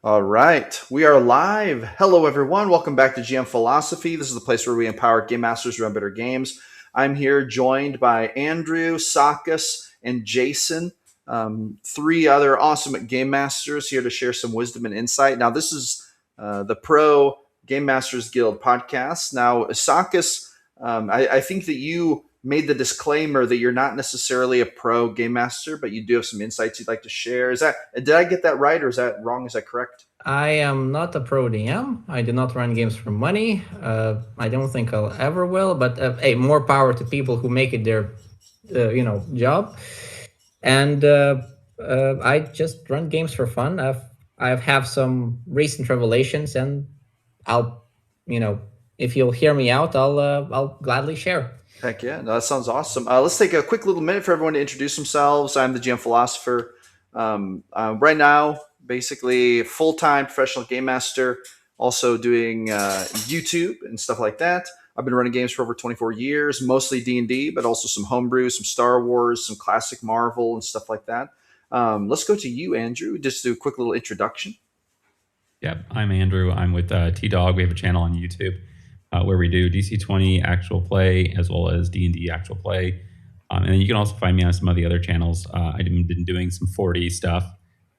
All right, we are live. Hello, everyone. Welcome back to GM Philosophy. This is the place where we empower game masters to run better games. I'm here joined by Andrew, Sakis, and Jason, three other awesome game masters here to share some wisdom and insight. Now, this is the Pro Game Masters Guild podcast. Now, Sakis, I think that you made the disclaimer that you're not necessarily a pro game master, but you do have some insights you'd like to share. Is that did I get that right, or is that wrong? Is that correct? I am not a pro DM. I do not run games for money. I don't think I'll ever will. But hey, more power to people who make it their, job. And I just run games for fun. I have some recent revelations, and I'll, if you'll hear me out, I'll gladly share. Heck yeah, no, that sounds awesome. Let's take a quick little minute for everyone to introduce themselves. I'm the GM Philosopher. Right now, basically full-time professional game master, also doing YouTube and stuff like that. I've been running games for over 24 years, mostly D&D, but also some homebrew, some Star Wars, some classic Marvel, and stuff like that. Let's go to you, Andrew. Just do a quick little introduction. Yep, I'm Andrew. I'm with T-Dog. We have a channel on YouTube where we do DC-20 actual play as well as D&D actual play. And then you can also find me on some of the other channels. I've been doing some 4D stuff,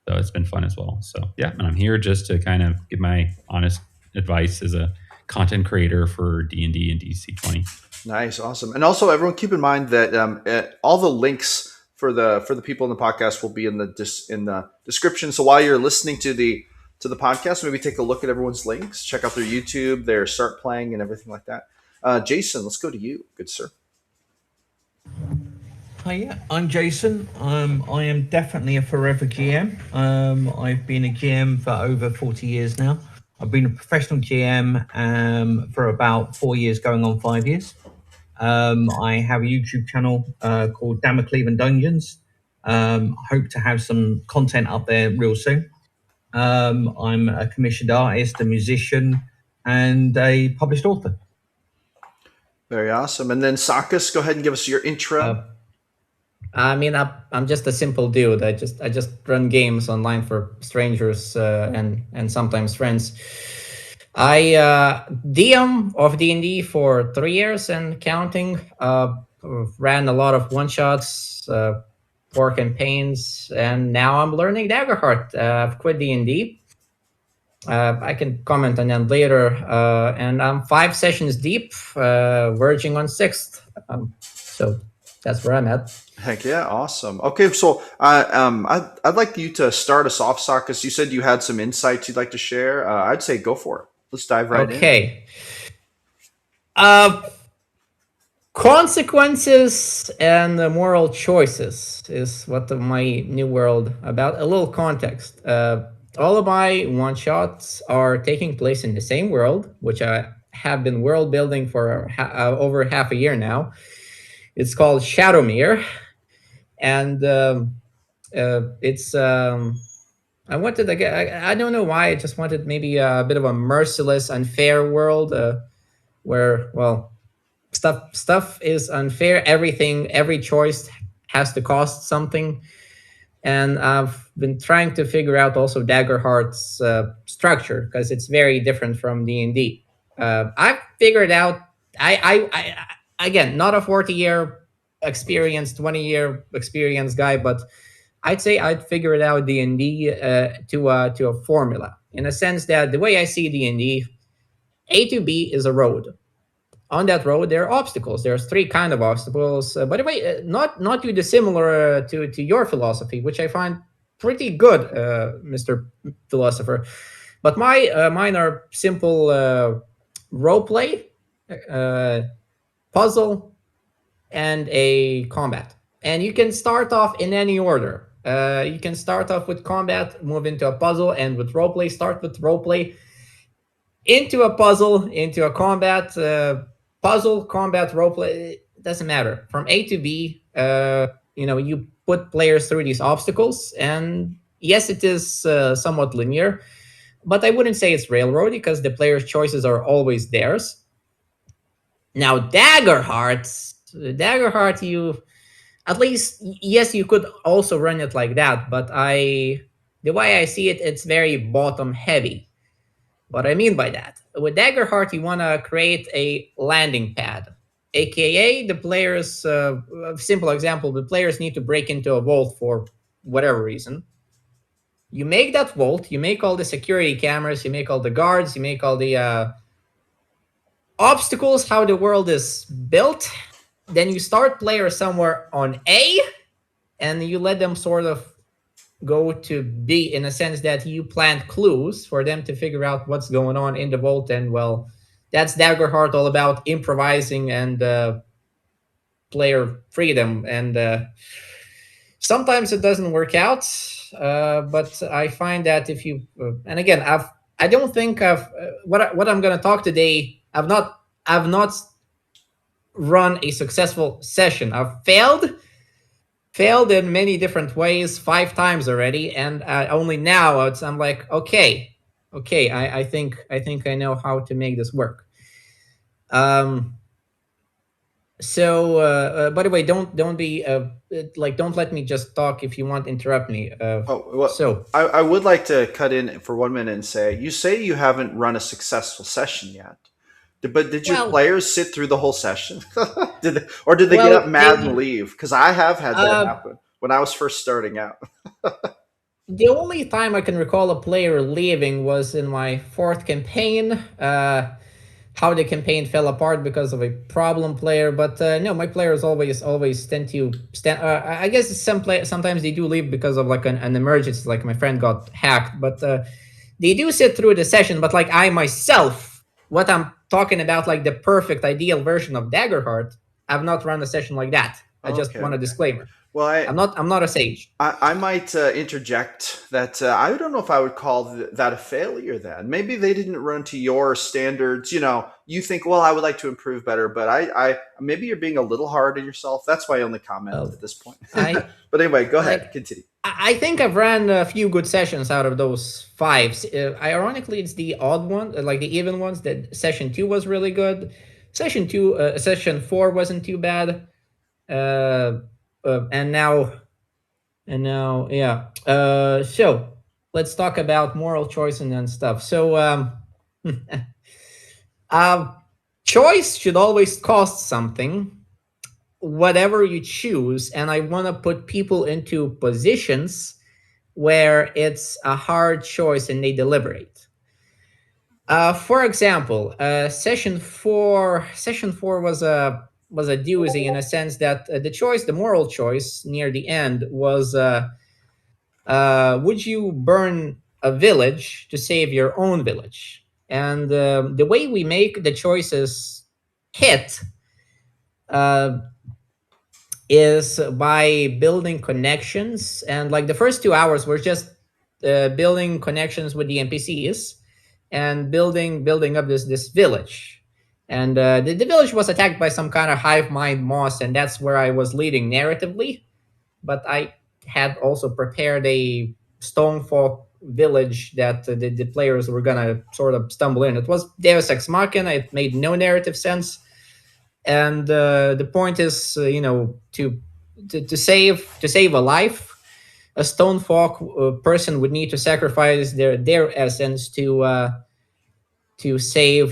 so it's been fun as well. So yeah, and I'm here just to kind of give my honest advice as a content creator for D&D and DC-20. Nice, awesome, and also everyone keep in mind that all the links for the people in the podcast will be in the description. So while you're listening to the podcast, maybe take a look at everyone's links, check out their YouTube, their start playing, and everything like that. Jason, let's go to you, good sir. Hi, yeah, I'm Jason. I am definitely a forever GM. I've been a GM for over 40 years now. I've been a professional GM for about 4 years, going on 5 years. I have a YouTube channel called Damocleave Dungeons. Hope to have some content up there real soon. I'm a commissioned artist, a musician, and a published author. Very awesome. And then Sakis, go ahead and give us your intro. I'm just a simple dude. I just run games online for strangers and sometimes friends. I DM of D&D for 3 years and counting. Ran a lot of one shots, 4 campaigns, and now I'm learning Daggerheart. I've quit D&D. I can comment on that later. And I'm 5 sessions deep, verging on 6th. So that's where I'm at. Heck yeah, awesome. Okay, so I'd like you to start us off, Sakis. You said you had some insights you'd like to share. I'd say go for it. Let's dive right in. Okay. Consequences and moral choices is what my new world about. A little context. All of my one shots are taking place in the same world, which I have been world building for over half a year now. It's called Shadowmere, and it's. I wanted I don't know why. I just wanted maybe a bit of a merciless, unfair world where stuff is unfair. Every choice has to cost something. And I've been trying to figure out also Daggerheart's structure because it's very different from D&D. I've figured out, I again, not a 40-year experience, 20-year experience guy, but I'd say I'd figure it out D&D to a formula, in a sense that the way I see D&D, A to B is a road. On that road, there are obstacles. There's 3 kind of obstacles. By the way, not too dissimilar to your philosophy, which I find pretty good, Mr. Philosopher. But mine are simple role play, puzzle, and a combat. And you can start off in any order. You can start off with combat, move into a puzzle, and with roleplay, start with roleplay, into a puzzle, into a combat, puzzle, combat, roleplay. It doesn't matter. From A to B, you put players through these obstacles, and yes, it is somewhat linear, but I wouldn't say it's railroad because the players' choices are always theirs. Now, Daggerheart, you at least, yes, you could also run it like that, but I The way I see it, it's very bottom heavy. What I mean by that, with Daggerheart, you want to create a landing pad, aka the players. A simple example: the players need to break into a vault for whatever reason. You make that vault, you make all the security cameras, you make all the guards, you make all the obstacles, how the world is built. Then you start player somewhere on A, and you let them sort of go to B in a sense that you plant clues for them to figure out what's going on in the vault. And well, that's Daggerheart, all about improvising and player freedom. And sometimes it doesn't work out, but I find that if you and again, I don't think what I'm going to talk today. I've not run a successful session. I've failed in many different ways 5 times already, and only now I'm like, okay, I think I know how to make this work. So by the way, don't be like, don't let me just talk. If you want, interrupt me. So I would like to cut in for 1 minute and say, you say you haven't run a successful session yet. But did your Well- players sit through the whole session? did they get up mad and leave? Because I have had that happen when I was first starting out. the only time I can recall a player leaving was in my 4th campaign. How the campaign fell apart because of a problem player, but no, my players always tend to stand. I guess sometimes they do leave because of like an emergency, like my friend got hacked, but they do sit through the session. But like I myself, what I'm talking about, like the perfect ideal version of Daggerheart, I've not run a session like that. I just want a disclaimer. Well, I'm not a sage. I might interject that I don't know if I would call that a failure then. Maybe they didn't run to your standards. You think, well, I would like to improve better, but I maybe you're being a little hard on yourself. That's why I only comment at this point. But anyway, go ahead, continue. I think I've ran a few good sessions out of those 5. Ironically, it's the odd one, like the even ones. That session 2 was really good. Session 4 wasn't too bad. And now, yeah. So let's talk about moral choice and stuff. So, choice should always cost something, whatever you choose. And I want to put people into positions where it's a hard choice and they deliberate. For example, session 4 was a doozy in a sense that the moral choice near the end was, would you burn a village to save your own village? And the way we make the choices hit is by building connections. And like the first 2 hours were just building connections with the NPCs and building up this village. And the village was attacked by some kind of hive mind moss, and that's where I was leading narratively. But I had also prepared a Stonefolk village that the players were gonna sort of stumble in. It was Deus Ex Machina. It made no narrative sense, and the point is, to save a life, a Stonefolk person would need to sacrifice their essence to save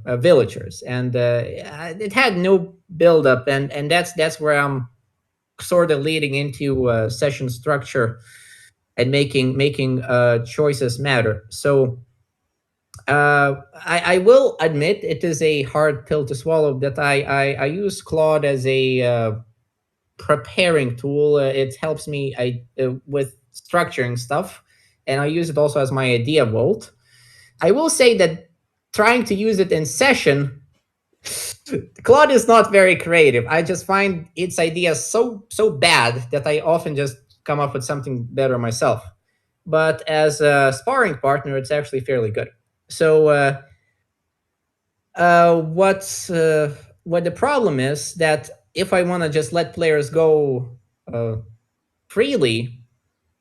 villagers, and it had no build up, and that's where I'm sort of leading into session structure and making choices matter. So I will admit it is a hard pill to swallow that I use Claude as a preparing tool. It helps me with structuring stuff, and I use it also as my idea vault. I will say that trying to use it in session, Claude is not very creative. I just find its ideas so bad that I often just come up with something better myself. But as a sparring partner, it's actually fairly good. So what the problem is that if I want to just let players go freely,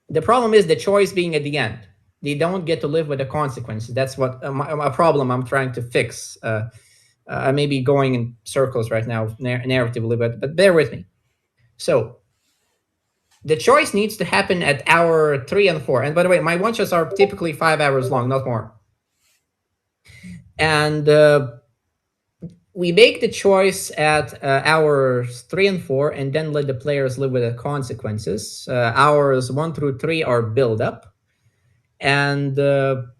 the problem is the choice being at the end. They don't get to live with the consequences. That's what a problem I'm trying to fix. I may be going in circles right now narratively, but bear with me. So the choice needs to happen at hour 3 and 4. And by the way, my one shots are typically 5 hours long, not more. And we make the choice at hours 3 and 4, and then let the players live with the consequences. Hours 1 through 3 are build up. And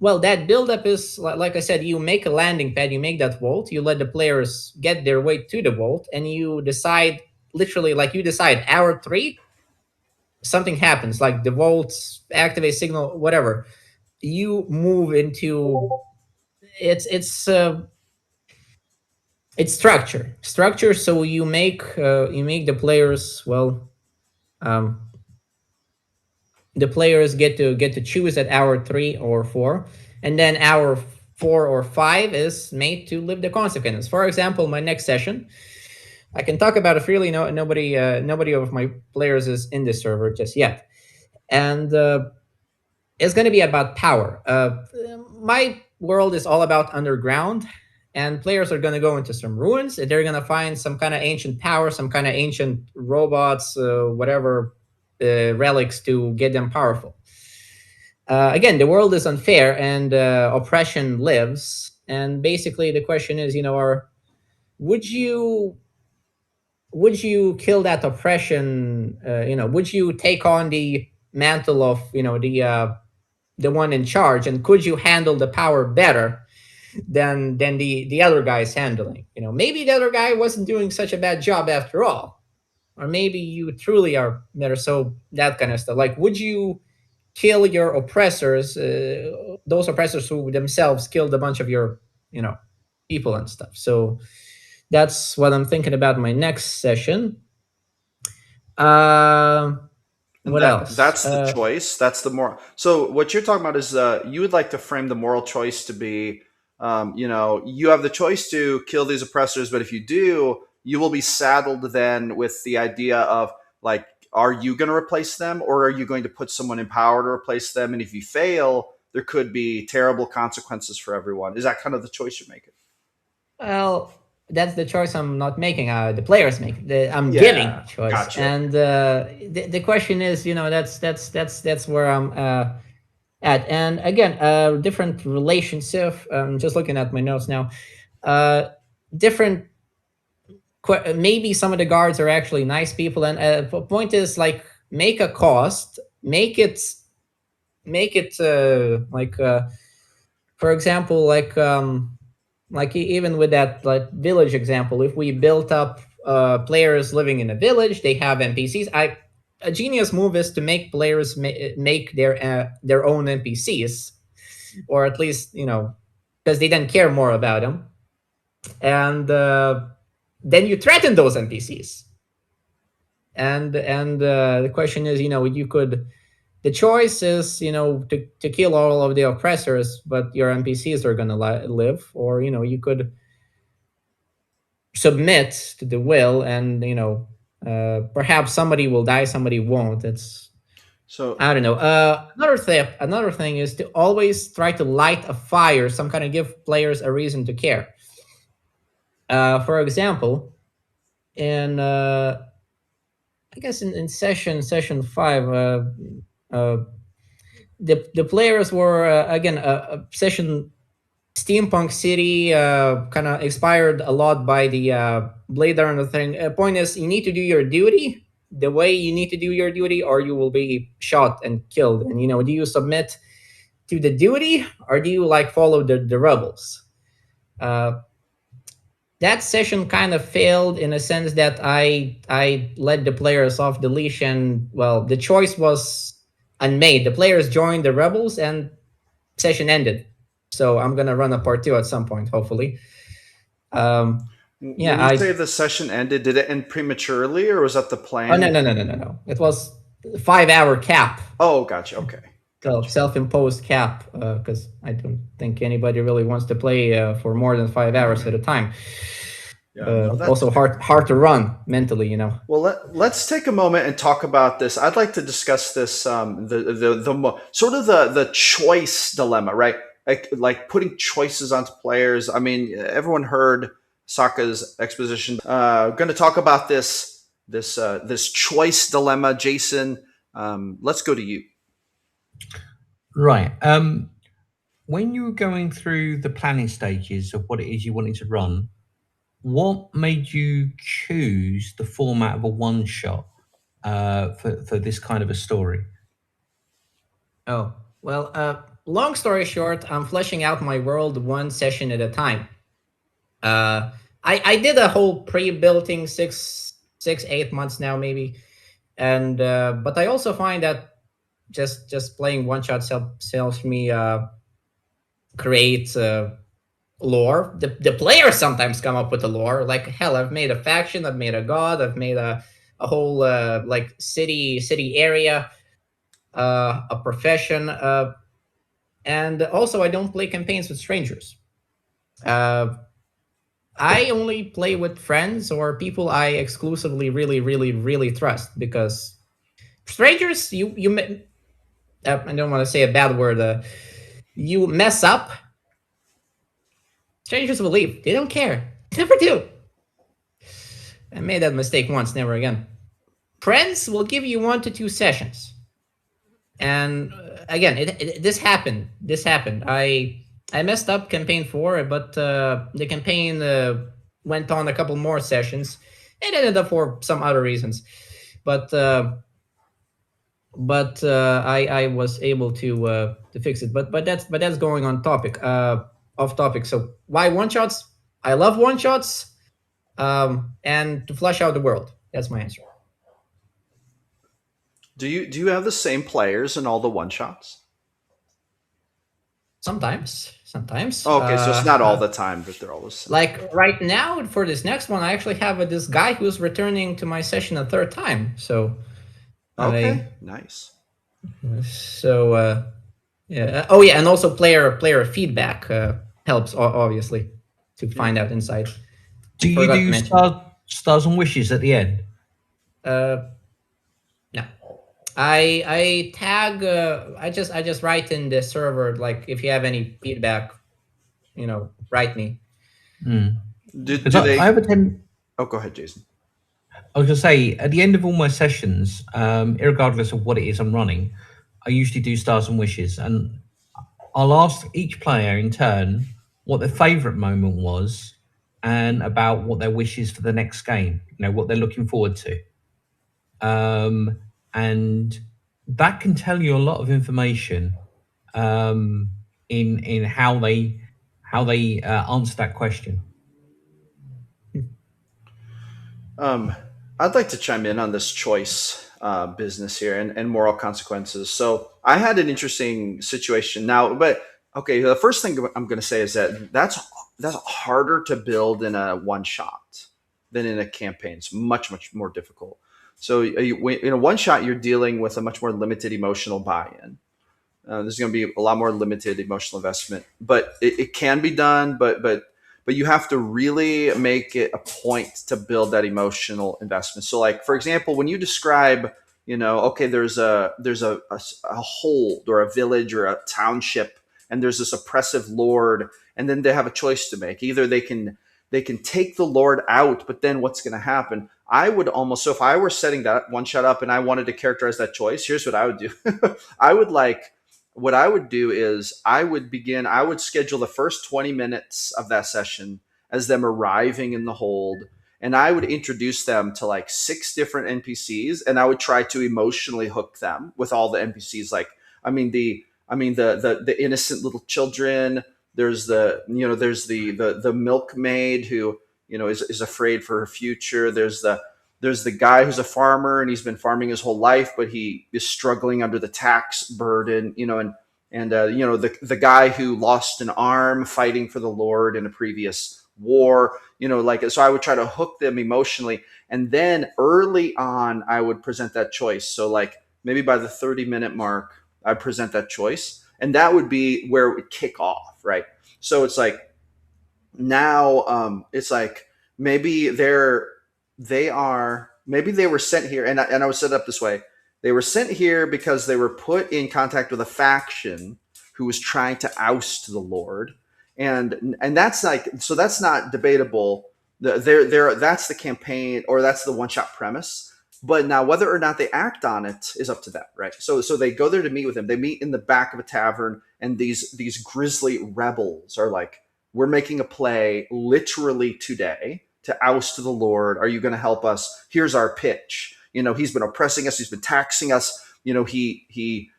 well, that build up is, like I said, you make a landing pad, you make that vault, you let the players get their way to the vault, and you decide, literally, like you decide hour 3, something happens, like the vault activate signal, whatever. You move into it's structure. So you make the players, well, the players get to choose at hour 3 or 4, and then hour 4 or 5 is made to live the consequences. For example, my next session, I can talk about it freely. Nobody of my players is in this server just yet, and it's going to be about power. My world is all about underground, and players are going to go into some ruins, and they're going to find some kind of ancient power, some kind of ancient robots, whatever, relics to get them powerful. Again, the world is unfair, and oppression lives. And basically, the question is, would you kill that oppression? Would you take on the mantle of the one in charge, and could you handle the power better than the other guy's handling? Maybe the other guy wasn't doing such a bad job after all, or maybe you truly are better. So that kind of stuff. Like, would you kill your oppressors, those oppressors who themselves killed a bunch of your people and stuff? So that's what I'm thinking about my next session. What else? That's the choice. That's the moral. So what you're talking about is you would like to frame the moral choice to be, you have the choice to kill these oppressors, but if you do, you will be saddled then with the idea of, like, are you going to replace them, or are you going to put someone in power to replace them? And if you fail, there could be terrible consequences for everyone. Is that kind of the choice you're making? Well, that's the choice I'm not making. The players make. I'm giving the choice. Gotcha. And the question is, that's where I'm at. And again, different relationship. Just looking at my notes now. Different. Maybe some of the guards are actually nice people. And the point is, like, make a cost. Make it like, for example, like even with that, like, village example, if we built up players living in a village, they have NPCs. A genius move is to make players make their own NPCs, or at least because they then care more about them, and then you threaten those NPCs. And the question is, you could. The choice is, to kill all of the oppressors, but your NPCs are going to live, or you could submit to the will, and perhaps somebody will die, somebody won't. I don't know. Another thing is to always try to light a fire, some kind of give players a reason to care. For example, in I guess in session 5. The players were again a session steampunk city, kind of inspired a lot by the Blade Runner thing. Point is, you need to do your duty the way you need to do your duty, or you will be shot and killed. And do you submit to the duty, or do you follow the rebels? That session kind of failed in a sense that I let the players off the leash, and well, the choice was unmade. The players joined the rebels, and session ended. So I'm gonna run a part 2 at some point, hopefully. When you say the session ended, did it end prematurely, or was that the plan? Oh, no. It was 5-hour cap. Oh, gotcha. Okay. So self-imposed cap, because I don't think anybody really wants to play for more than 5 hours at a time. Yeah, also hard to run mentally, Well, let's take a moment and talk about this. I'd like to discuss this, the choice dilemma, right? Like putting choices onto players. I mean, everyone heard Saka's exposition. Going to talk about this choice dilemma. Jason, Let's go to you. Right. When you were going through the planning stages of what it is you wanted to run, what made you choose the format of a one shot for this kind of a story? Oh, well, long story short, I'm fleshing out my world one session at a time. I did a whole pre-building 8 months now maybe, and but I also find that just playing one shot helps me create lore. The players sometimes come up with the lore. Like hell, I've made a faction, I've made a god, I've made a whole like city area, a profession, and also I don't play campaigns with strangers. I only play with friends or people I exclusively really trust, because strangers, I don't want to say a bad word. You mess up, strangers will leave. They don't care. They never do. I made that mistake once, never again. Friends will give you 1 to 2 sessions, and again, this happened. I messed up campaign 4, but the campaign went on a couple more sessions. It ended up for some other reasons, but I was able to fix it. But that's going on topic, off topic. So why one shots? I love one shots, and to flesh out the world. That's my answer. Do you have the same players in all the one shots? Sometimes. Oh, okay, so it's not all the time, but they're all the same. Like right now, for this next one, I actually have this guy who's returning to my session a third time. So, okay, nice. So, yeah. Oh, yeah, and also player feedback helps, obviously, to find out insight. Do you do stars and wishes at the end? No. I tag. I just write in the server, like, if you have any feedback, write me. Do they? I have a Oh, go ahead, Jason. I was going to say, at the end of all my sessions, irregardless of what it is I'm running, I usually do stars and wishes, and I'll ask each player in turn what their favourite moment was and about what their wish is for the next game. What they're looking forward to. And that can tell you a lot of information in how they answer that question. I'd like to chime in on this choice business here and moral consequences. So I had an interesting situation now, but okay, the first thing I'm going to say is that's harder to build in a one shot than in a campaign. It's much more difficult. So in a one shot, you're dealing with a much more limited emotional buy-in. There's going to be a lot more limited emotional investment, but it can be done. But you have to really make it a point to build that emotional investment. So, like, for example, when you describe, okay, there's a hold or a village or a township, and there's this oppressive lord, and then they have a choice to make. Either they can take the lord out, but then what's going to happen? I would almost, so if I were setting that one shot up and I wanted to characterize that choice, here's what I would do. What I would do is I would schedule the first 20 minutes of that session as them arriving in the hold, and I would introduce them to like 6 different NPCs, and I would try to emotionally hook them with all the NPCs. Like, the innocent little children. There's the milkmaid who is afraid for her future. There's the guy who's a farmer and he's been farming his whole life, but he is struggling under the tax burden, and the guy who lost an arm fighting for the Lord in a previous war, so I would try to hook them emotionally. And then early on, I would present that choice. So like maybe by the 30-minute mark, I'd present that choice, and that would be where it would kick off. Right. So it's like, now it's like, maybe they were sent here, and I was set up this way. They were sent here because they were put in contact with a faction who was trying to oust the Lord, and that's like, so that's not debatable. That's the campaign, or that's the one shot premise. But now whether or not they act on it is up to them, right? So they go there to meet with him. They meet in the back of a tavern, and these grisly rebels are like, we're making a play literally today to oust the Lord. Are you going to help us? Here's our pitch. He's been oppressing us. He's been taxing us. He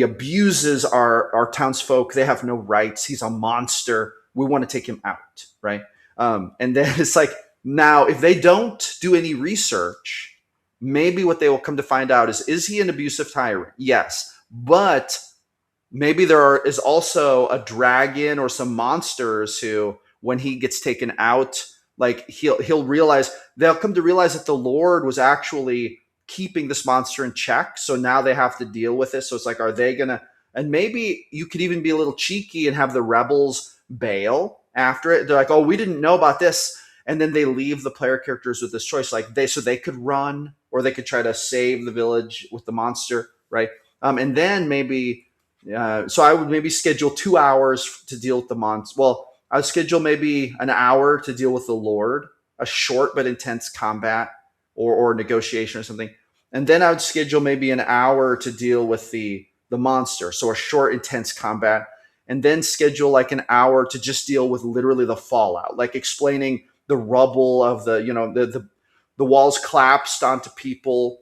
abuses our townsfolk. They have no rights. He's a monster. We want to take him out, right? And then it's like, now if they don't do any research, maybe what they will come to find out is he an abusive tyrant? Yes. But maybe is also a dragon or some monsters who, when he gets taken out, like they'll come to realize that the Lord was actually keeping this monster in check. So now they have to deal with it. So it's like, are they going to, and maybe you could even be a little cheeky and have the rebels bail after it. They're like, oh, we didn't know about this. And then they leave the player characters with this choice, like they could run, or they could try to save the village with the monster, right? And then maybe, so I would maybe schedule 2 hours to deal with the monster. Well, I would schedule maybe an hour to deal with the Lord, a short but intense combat or negotiation or something. And then I would schedule maybe an hour to deal with the monster, so a short, intense combat. And then schedule like an hour to just deal with literally the fallout, like explaining the rubble of the walls collapsed onto people.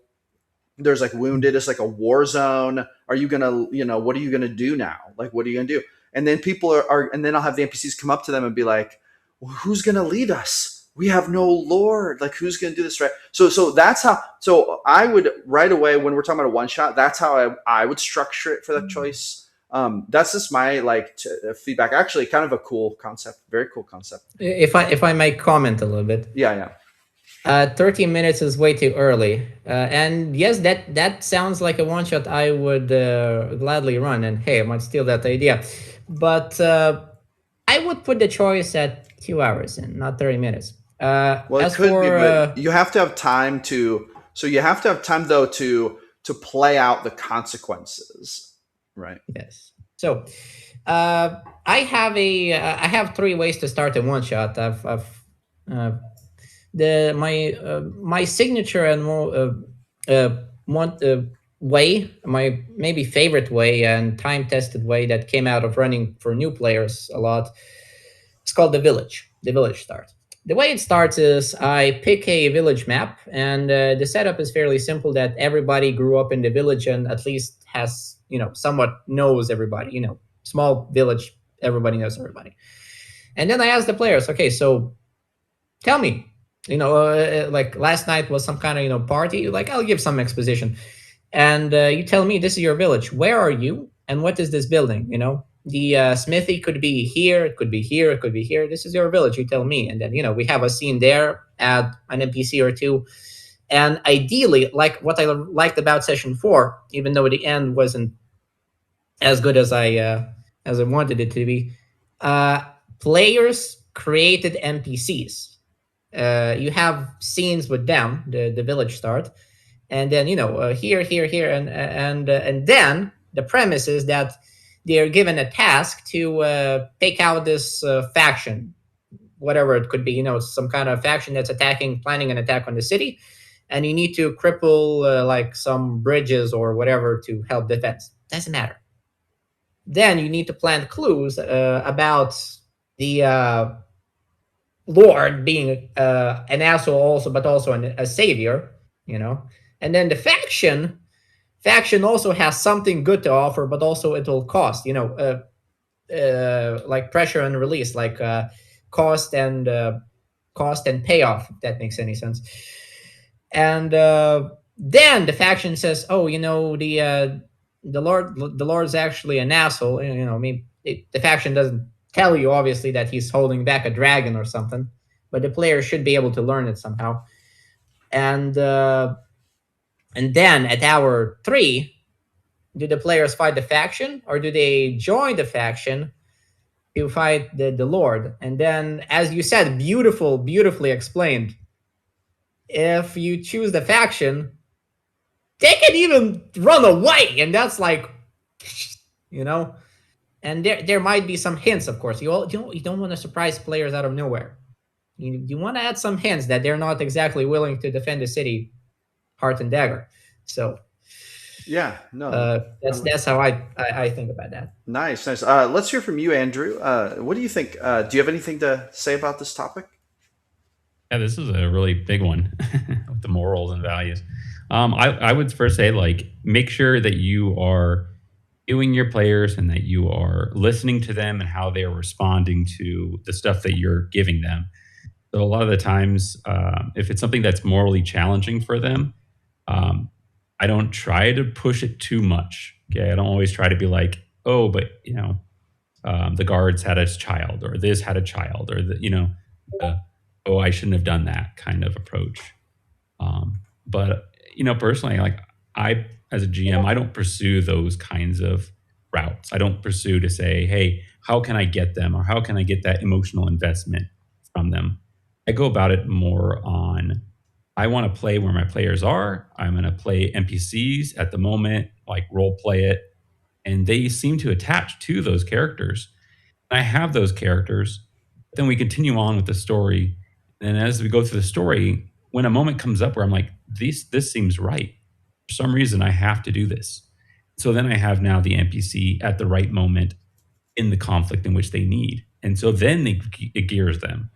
There's like wounded. It's like a war zone. Are you going to, what are you going to do now? Like, what are you going to do? And then people and then I'll have the NPCs come up to them and be like, well, who's going to lead us? We have no Lord. Like, who's going to do this? Right. So that's how, so I would right away, when we're talking about a one shot, that's how I would structure it for that choice. That's just my feedback. Actually, kind of a cool concept. Very cool concept. If I may comment a little bit. Yeah. 30 minutes is way too early. And yes, that sounds like a one shot I would gladly run. And hey, I might steal that idea. But I would put the choice at 2 hours in, not 30 minutes. Well, it could be, but you have to have time though to play out the consequences. Right. Yes. So, I have 3 ways to start a one shot. My signature and way, my maybe favorite way and time tested way that came out of running for new players a lot. It's called the village start. The way it starts is I pick a village map, and the setup is fairly simple. That everybody grew up in the village and at least has somewhat knows everybody. Small village, everybody knows everybody. And then I ask the players, okay, so tell me, like last night was some kind of party. Like, I'll give some exposition, and you tell me, this is your village. Where are you, and what is this building? The smithy could be here, it could be here, it could be here. This is your village, you tell me. And then, we have a scene there, add an NPC or two. And ideally, like what I liked about session 4, even though the end wasn't as good as I wanted it to be, players created NPCs. You have scenes with them, the village start. And then, here, and then the premise is that they're given a task to take out this faction, whatever it could be, some kind of faction that's planning an attack on the city. And you need to cripple like some bridges or whatever to help defense. Doesn't matter. Then you need to plant clues about the Lord being an asshole also, but also a savior, And then the faction also has something good to offer, but also it'll cost, like pressure and release, like cost and payoff, if that makes any sense. And then the faction says, oh, the Lord's actually an asshole. The faction doesn't tell you, obviously, that he's holding back a dragon or something, but the player should be able to learn it somehow. And then at hour 3, do the players fight the faction, or do they join the faction to fight the Lord? And then, as you said, beautifully explained, if you choose the faction, they can even run away, and that's like, And there might be some hints, of course. You don't want to surprise players out of nowhere. You want to add some hints that they're not exactly willing to defend the city Heart and Dagger. So Yeah, no. that's how I think about that. Nice. Let's hear from you, Andrew. What do you think? Do you have anything to say about this topic? Yeah, this is a really big one with the morals and values. I would first say, like, make sure that you are viewing your players and that you are listening to them and how they're responding to the stuff that you're giving them. So a lot of the times, if it's something that's morally challenging for them, I don't try to push it too much. Okay, I don't always try to be like, oh, but the guards had a child, or this had a child, or oh, I shouldn't have done that kind of approach. But personally, like, I, as a GM, I don't pursue those kinds of routes. I don't pursue to say, hey, how can I get them, or how can I get that emotional investment from them? I go about it more on, I want to play where my players are. I'm going to play NPCs at the moment, like role play it. And they seem to attach to those characters. I have those characters. Then we continue on with the story. And as we go through the story, when a moment comes up where I'm like, this seems right. For some reason, I have to do this. So then I have now the NPC at the right moment in the conflict in which they need. And so then it gears them.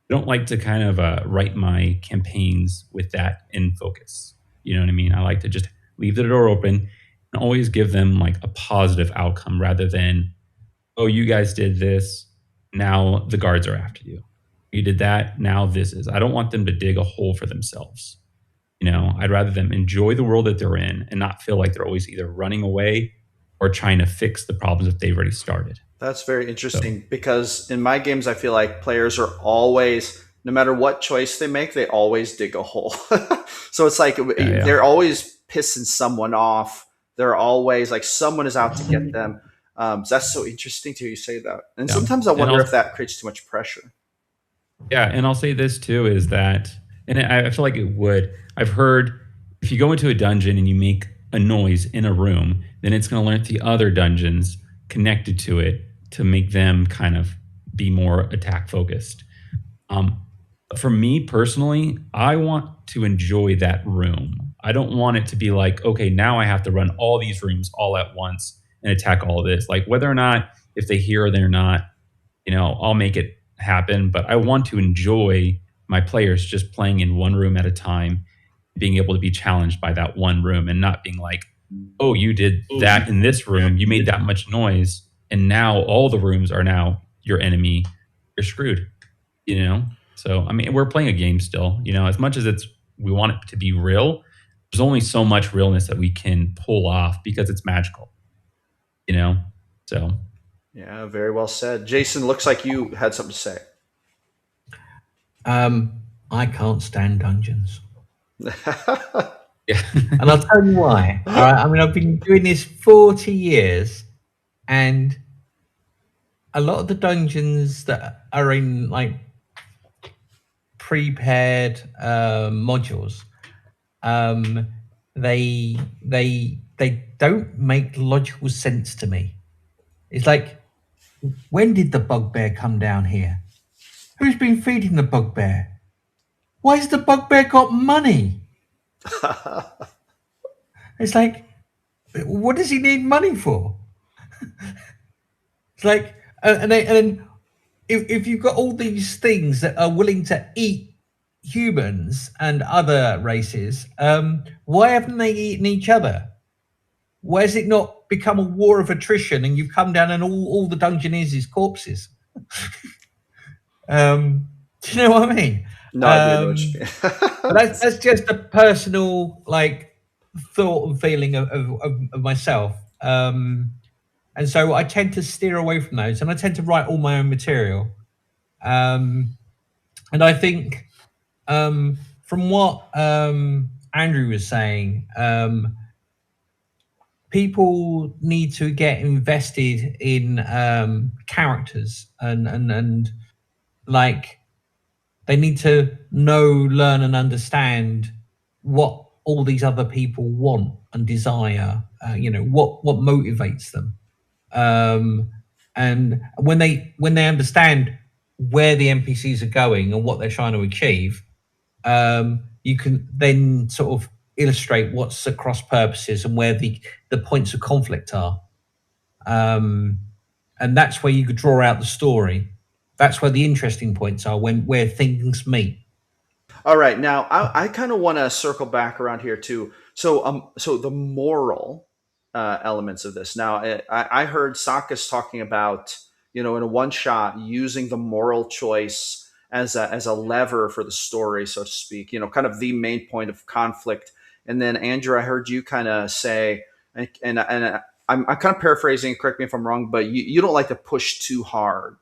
I don't like to kind of write my campaigns with that in focus. You know what I mean? I like to just leave the door open and always give them like a positive outcome rather than, oh, you guys did this, now the guards are after you. You did that, now this is. I don't want them to dig a hole for themselves. I'd rather them enjoy the world that they're in and not feel like they're always either running away or trying to fix the problems that they've already started. That's very interesting because in my games, I feel like players are always, no matter what choice they make, they always dig a hole. So it's like they're always pissing someone off. They're always like someone is out to get them. So that's so interesting to hear you say that. And sometimes I wonder if that creates too much pressure. Yeah, and I'll say this too is that, and I feel like it would, I've heard if you go into a dungeon and you make a noise in a room, then it's going to alert the other dungeons connected to it to make them kind of be more attack focused. For me personally, I want to enjoy that room. I don't want it to be like, okay, now I have to run all these rooms all at once and attack all of this. Like whether or not, if they hear or they're not, I'll make it happen. But I want to enjoy my players just playing in one room at a time, being able to be challenged by that one room and not being like, oh, you did that in this room, you made that much noise, and now all the rooms are now your enemy, you're screwed, So, I mean, we're playing a game still, as much as we want it to be real, there's only so much realness that we can pull off because it's magical, so. Yeah, very well said. Jason, looks like you had something to say. I can't stand dungeons. Yeah. And I'll tell you why. All right? I mean, I've been doing this 40 years, and a lot of the dungeons that are in like prepared modules, they don't make logical sense to me. It's like, when did the bugbear come down here? Who's been feeding the bugbear? Why has the bugbear got money? It's like, what does he need money for? It's like, and then if you've got all these things that are willing to eat humans and other races, why haven't they eaten each other? Why has it not become a war of attrition and you've come down and all the dungeon is corpses? Do you know what I mean? No, I do know what you mean. that's just a personal thought and feeling of myself. And so I tend to steer away from those, and I tend to write all my own material. And I think from what Andrew was saying, people need to get invested in characters and like they need to know, learn, and understand what all these other people want and desire. What motivates them, and when they understand where the NPCs are going and what they're trying to achieve, you can then sort of illustrate what's the cross purposes and where the points of conflict are. And that's where you could draw out the story. That's where the interesting points are, where things meet. All right, now I kind of want to circle back around here too. So the moral elements of this. Now, I heard Sakas talking about, in a one shot, using the moral choice as a lever for the story, so to speak. Kind of the main point of conflict. And then Andrew, I heard you kind of say, and I'm kind of paraphrasing. Correct me if I'm wrong, but you don't like to push too hard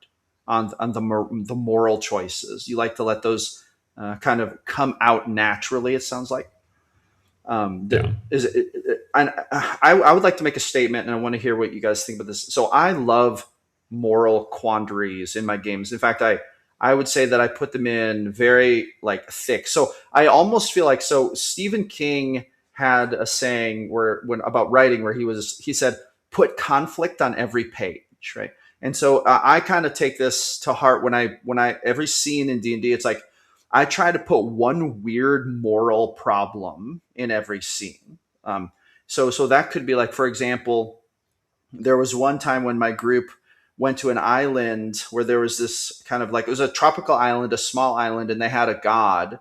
on the moral choices. You like to let those kind of come out naturally. It sounds like. Yeah. And I would like to make a statement, and I want to hear what you guys think about this. So I love moral quandaries in my games. In fact, I would say that I put them in very like thick. So I almost feel like, so Stephen King had a saying about writing where he said, put conflict on every page, right? And so I kind of take this to heart when I every scene in D&D, it's like I try to put one weird moral problem in every scene. So that could be like, for example, there was one time when my group went to an island where there was this kind of like, it was a tropical island, a small island, and they had a god,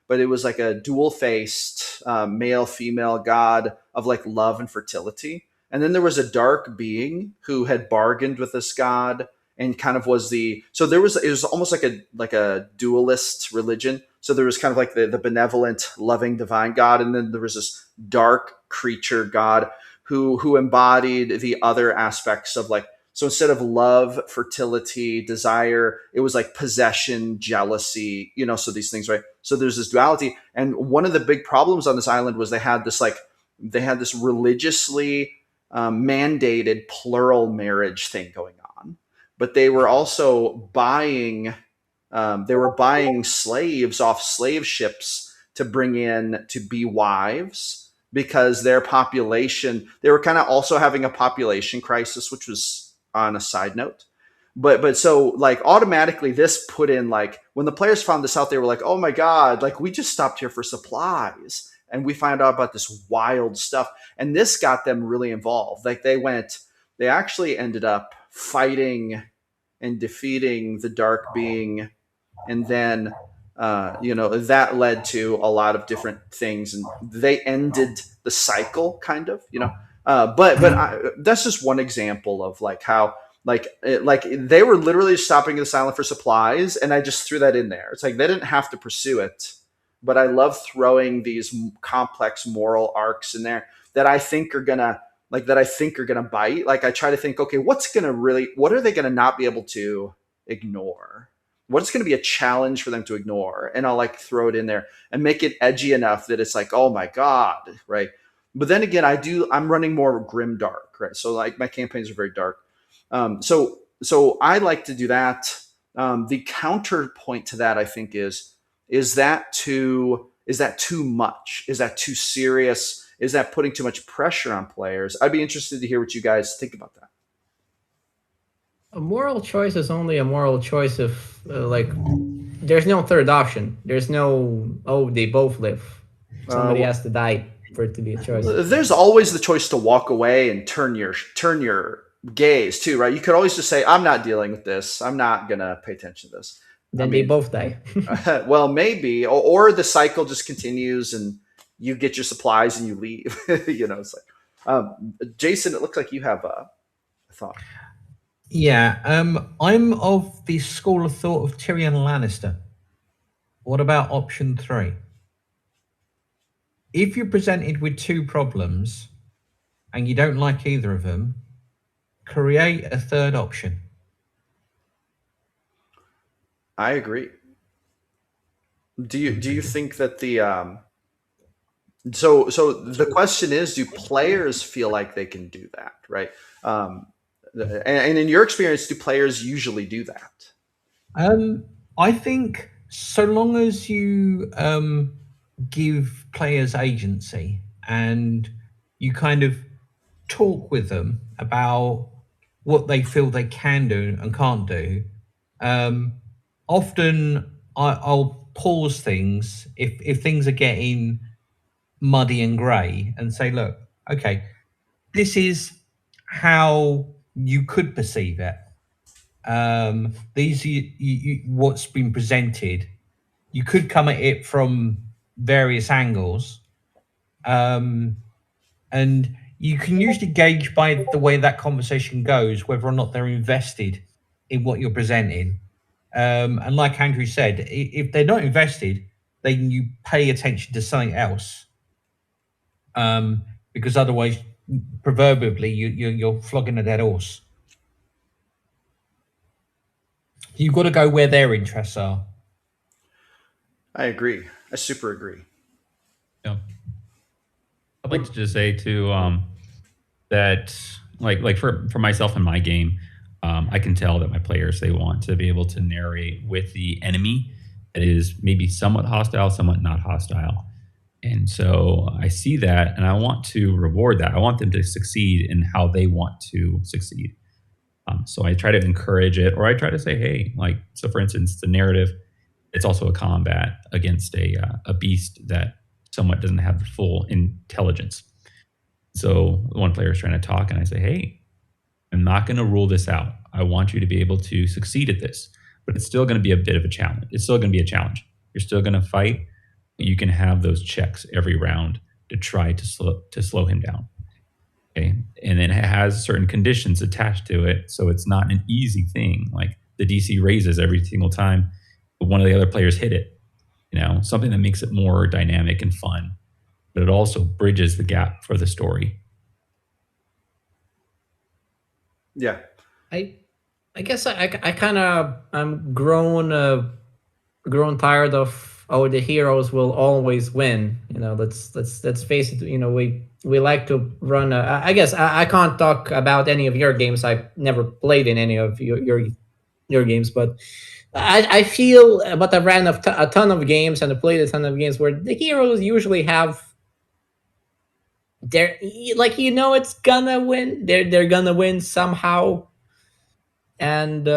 but it was like a dual-faced male female god of like love and fertility. And then there was a dark being who had bargained with this god and kind of was it was almost like a dualist religion. So there was kind of like the benevolent, loving, divine god, and then there was this dark creature god who embodied the other aspects of like, so instead of love, fertility, desire, it was like possession, jealousy, so these things, right? So there's this duality. And one of the big problems on this island was they had this religiously mandated plural marriage thing going on, but they were also buying slaves off slave ships to bring in to be wives, because their population, they were kind of also having a population crisis, which was on a side note. But so like automatically this put in, like when the players found this out, they were like, oh my God, like we just stopped here for supplies and we found out about this wild stuff. And this got them really involved. Like they actually ended up fighting and defeating the dark being. And then, that led to a lot of different things, and they ended the cycle kind of, but that's just one example of like how, like they were literally stopping this island for supplies, and I just threw that in there. It's like they didn't have to pursue it, but I love throwing these complex moral arcs in there that I think are gonna bite. Like I try to think, okay, what are they gonna not be able to ignore? What's going to be a challenge for them to ignore? And I'll like throw it in there and make it edgy enough that it's like, oh my God, right? But then again, I'm running more grim dark, right? So like my campaigns are very dark. So I like to do that. The counterpoint to that, I think, is that too much? Is that too serious? Is that putting too much pressure on players? I'd be interested to hear what you guys think about that. A moral choice is only a moral choice if, there's no third option. There's no, they both live. Somebody has to die for it to be a choice. There's always the choice to walk away and turn your gaze too, right? You could always just say, I'm not dealing with this. I'm not going to pay attention to this. Then they both die. Well, maybe, or the cycle just continues and you get your supplies and you leave. It's like, Jason, it looks like you have a thought. Yeah, I'm of the school of thought of Tyrion Lannister. What about option 3? If you're presented with 2 problems and you don't like either of them, create a third option. I agree. Do you think that so the question is, do players feel like they can do that, right? And in your experience, do players usually do that? I think so long as you give players agency and you kind of talk with them about what they feel they can do and can't do, often I'll pause things if things are getting muddy and grey and say, look, okay, this is how you could perceive it. These are what's been presented. You could come at it from various angles, and you can usually gauge by the way that conversation goes whether or not they're invested in what you're presenting. And like Andrew said, if they're not invested, then you pay attention to something else, because otherwise, proverbially, you're flogging a dead horse. You've got to go where their interests are. I agree. I super agree. Yeah. I'd like to just say too that like for myself in my game, I can tell that my players, they want to be able to narrate with the enemy that is maybe somewhat hostile, somewhat not hostile. And so I see that and I want to reward that. I want them to succeed in how they want to succeed. So I try to encourage it, or I try to say, hey, like, so for instance, the narrative, it's also a combat against a beast that somewhat doesn't have the full intelligence. So one player is trying to talk and I say, hey, I'm not going to rule this out. I want you to be able to succeed at this, but it's still going to be a bit of a challenge. It's still going to be a challenge. You're still going to fight. You can have those checks every round to try to slow him down. Okay. And then it has certain conditions attached to it. So it's not an easy thing. Like the DC raises every single time one of the other players hit it, something that makes it more dynamic and fun, but it also bridges the gap for the story. Yeah. I guess I kind of I'm grown tired of the heroes will always win. Let's face it. We like to run. I guess I can't talk about any of your games. I've never played in any of your games, but I feel, but I ran a ton of games and I played a ton of games where the heroes usually have it's gonna win. They're gonna win somehow, and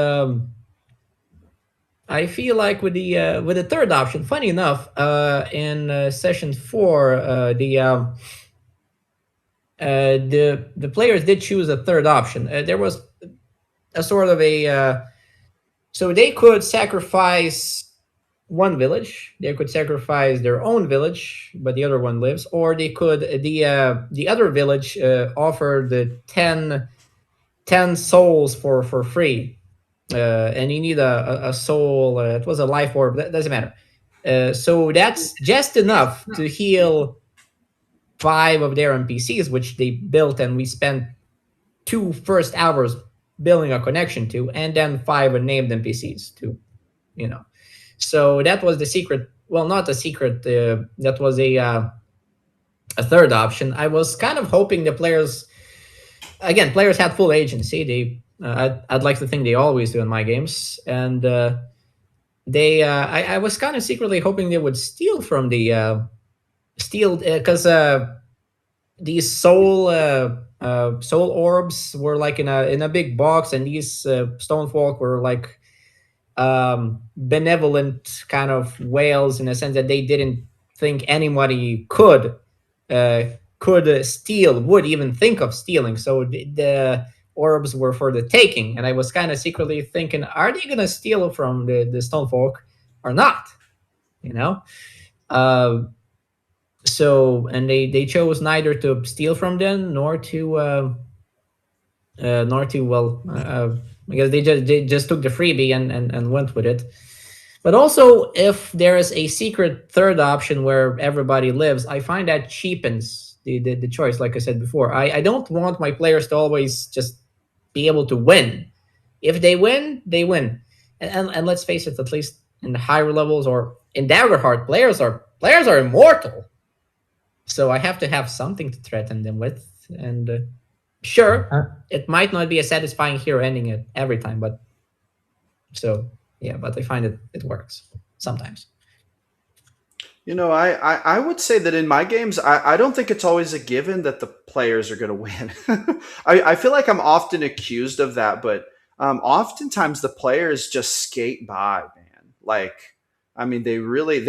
I feel like with the third option, funny enough, in session 4, the players did choose a third option. There was a sort of so they could sacrifice one village. They could sacrifice their own village, but the other one lives, or they could the other village offer the 10 souls for free, and you need a soul. It was a life orb. That doesn't matter. So that's just enough to heal 5 of their NPCs, which they built, and we spent 2 first hours building a connection to, and then 5 unnamed NPCs to, So that was the secret. Well, not a secret. That was a third option. I was kind of hoping the players had full agency. I'd like to think they always do in my games, and I was kind of secretly hoping they would steal from the because these soul orbs were like in a big box, and these stone folk were like benevolent kind of whales, in a sense that they didn't think anybody could steal, would even think of stealing. So the orbs were for the taking, and I was kind of secretly thinking, are they gonna steal from the stone folk or not? So, and they chose neither to steal from them nor to because they just took the freebie and went with it. But also, if there is a secret third option where everybody lives, I find that cheapens the choice. Like I said before, I don't want my players to always just be able to win. If they win, they win. And let's face it, at least in the higher levels or in Daggerheart, players are immortal. So I have to have something to threaten them with. And sure, it might not be a satisfying hero ending it every time, but but I find it works sometimes. I would say that in my games, I don't think it's always a given that the players are going to win. I feel like I'm often accused of that, but oftentimes the players just skate by, man. Like, I mean, they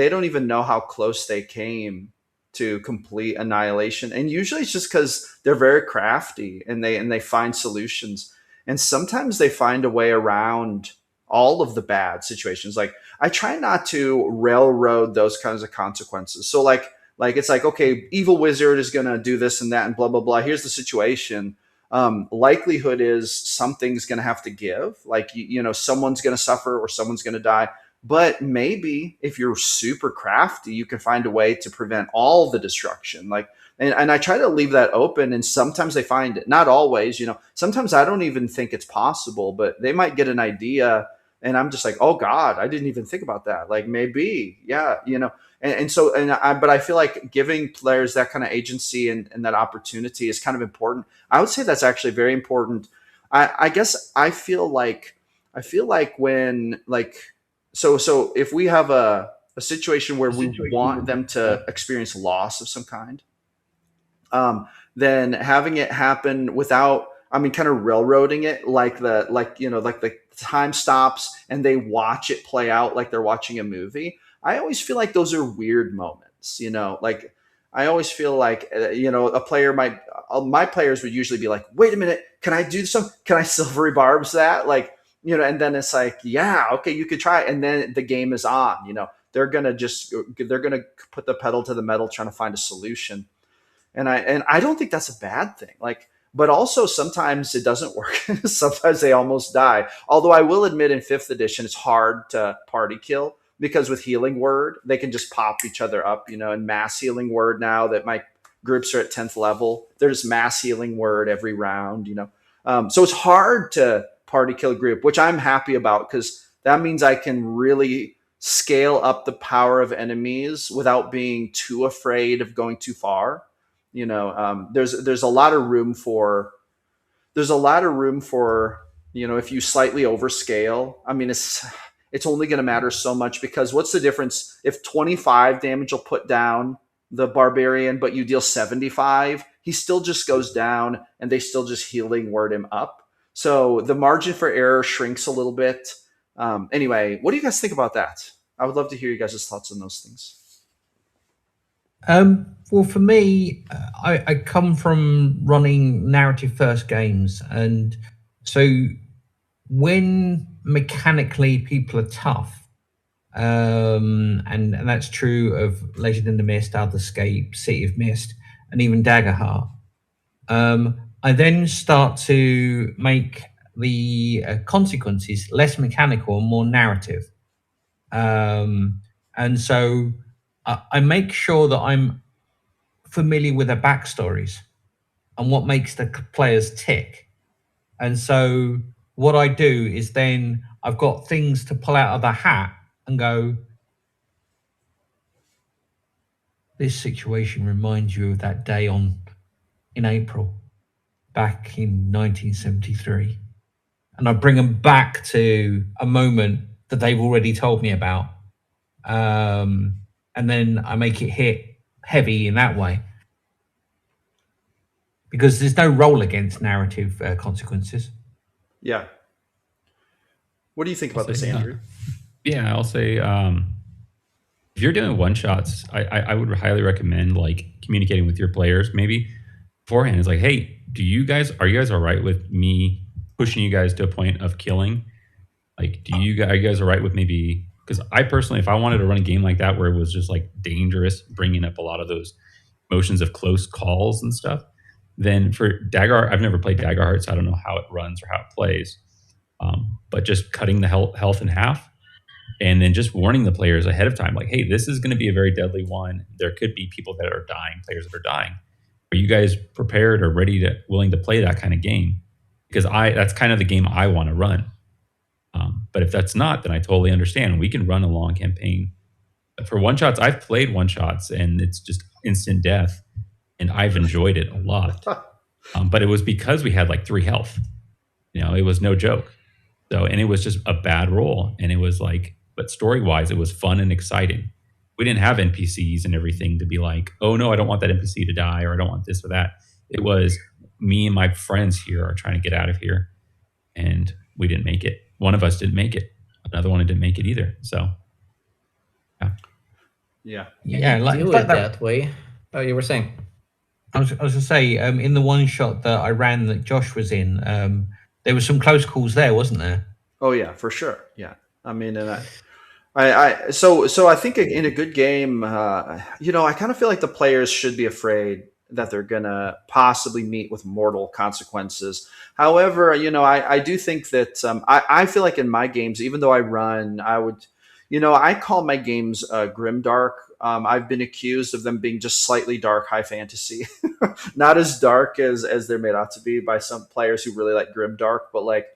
don't even know how close they came to complete annihilation. And usually it's just because they're very crafty and they find solutions. And sometimes they find a way around all of the bad situations. Like I try not to railroad those kinds of consequences. So like it's like, okay, evil wizard is going to do this and that and blah, blah, blah. Here's the situation. Likelihood is something's going to have to give. Like, someone's going to suffer or someone's going to die. But maybe if you're super crafty, you can find a way to prevent all the destruction. Like, and I try to leave that open. And sometimes they find it. Not always, sometimes I don't even think it's possible, but they might get an idea. And I'm just like, oh God, I didn't even think about that. Like maybe, yeah, but I feel like giving players that kind of agency and that opportunity is kind of important. I would say that's actually very important. I guess I feel like when so if we have a situation where we want them to experience loss of some kind, then having it happen without, kind of railroading it, like the time stops and they watch it play out like they're watching a movie. I always feel like those are weird moments, like I always feel like, a player my players would usually be like, wait a minute, can I do some, can I silvery barbs that? Like, and then it's like, yeah, okay, you could try. And then the game is on, they're going to put the pedal to the metal, trying to find a solution. And I don't think that's a bad thing. Like, but also sometimes it doesn't work. Sometimes they almost die. Although I will admit in 5th edition, it's hard to party kill because with Healing Word, they can just pop each other up, and Mass Healing Word now that my groups are at 10th level, there's Mass Healing Word every round, so it's hard to party kill a group, which I'm happy about because that means I can really scale up the power of enemies without being too afraid of going too far. There's a lot of room for if you slightly overscale. It's only going to matter so much because what's the difference if 25 damage will put down the barbarian, but you deal 75, he still just goes down and they still just Healing Word him up. So the margin for error shrinks a little bit. Anyway, what do you guys think about that? I would love to hear you guys' thoughts on those things. Well, for me, I come from running narrative first games. And so when mechanically people are tough, and that's true of Legend in the Mist, Alderscape, City of Mist, and even Daggerheart, I then start to make the consequences less mechanical and more narrative. And so I make sure that I'm familiar with their backstories and what makes the players tick. And so what I do is then I've got things to pull out of the hat and go, this situation reminds you of that day in April back in 1973. And I bring them back to a moment that they've already told me about. And then I make it hit heavy in that way. Because there's no roll against narrative consequences. Yeah. What do you think about this, Andrew? Yeah, I'll say if you're doing one shots, I would highly recommend like communicating with your players maybe beforehand. It's like, hey, are you guys all right with me pushing you guys to a point of killing? Like, are you guys all right with maybe? Because I personally, if I wanted to run a game like that where it was just like dangerous, bringing up a lot of those motions of close calls and stuff, then for Daggerheart, I've never played Daggerheart, so I don't know how it runs or how it plays. But just cutting the health in half and then just warning the players ahead of time, like, hey, this is going to be a very deadly one. There could be people that are dying, players that are dying. Are you guys prepared or willing to play that kind of game? Because that's kind of the game I want to run. But if that's not, then I totally understand. We can run a long campaign. But for one shots, I've played one shots and it's just instant death. And I've enjoyed it a lot. But it was because we had like 3 health. It was no joke. So, and it was just a bad roll. And it was like, but story-wise, it was fun and exciting. We didn't have NPCs and everything to be like, oh no, I don't want that NPC to die, or I don't want this or that. It was me and my friends here are trying to get out of here. And we didn't make it. One of us didn't make it. Another one didn't make it either. So, yeah. Like, do it that way. You were saying? I was going to say, in the one shot that I ran that Josh was in, there were some close calls there, wasn't there? Oh yeah, for sure. Yeah, I mean, and so I think in a good game, I kind of feel like the players should be afraid that they're gonna possibly meet with mortal consequences. However, I do think that I feel like in my games, even though I would, I call my games grimdark. I've been accused of them being just slightly dark high fantasy, not as dark as they're made out to be by some players who really like grimdark, but like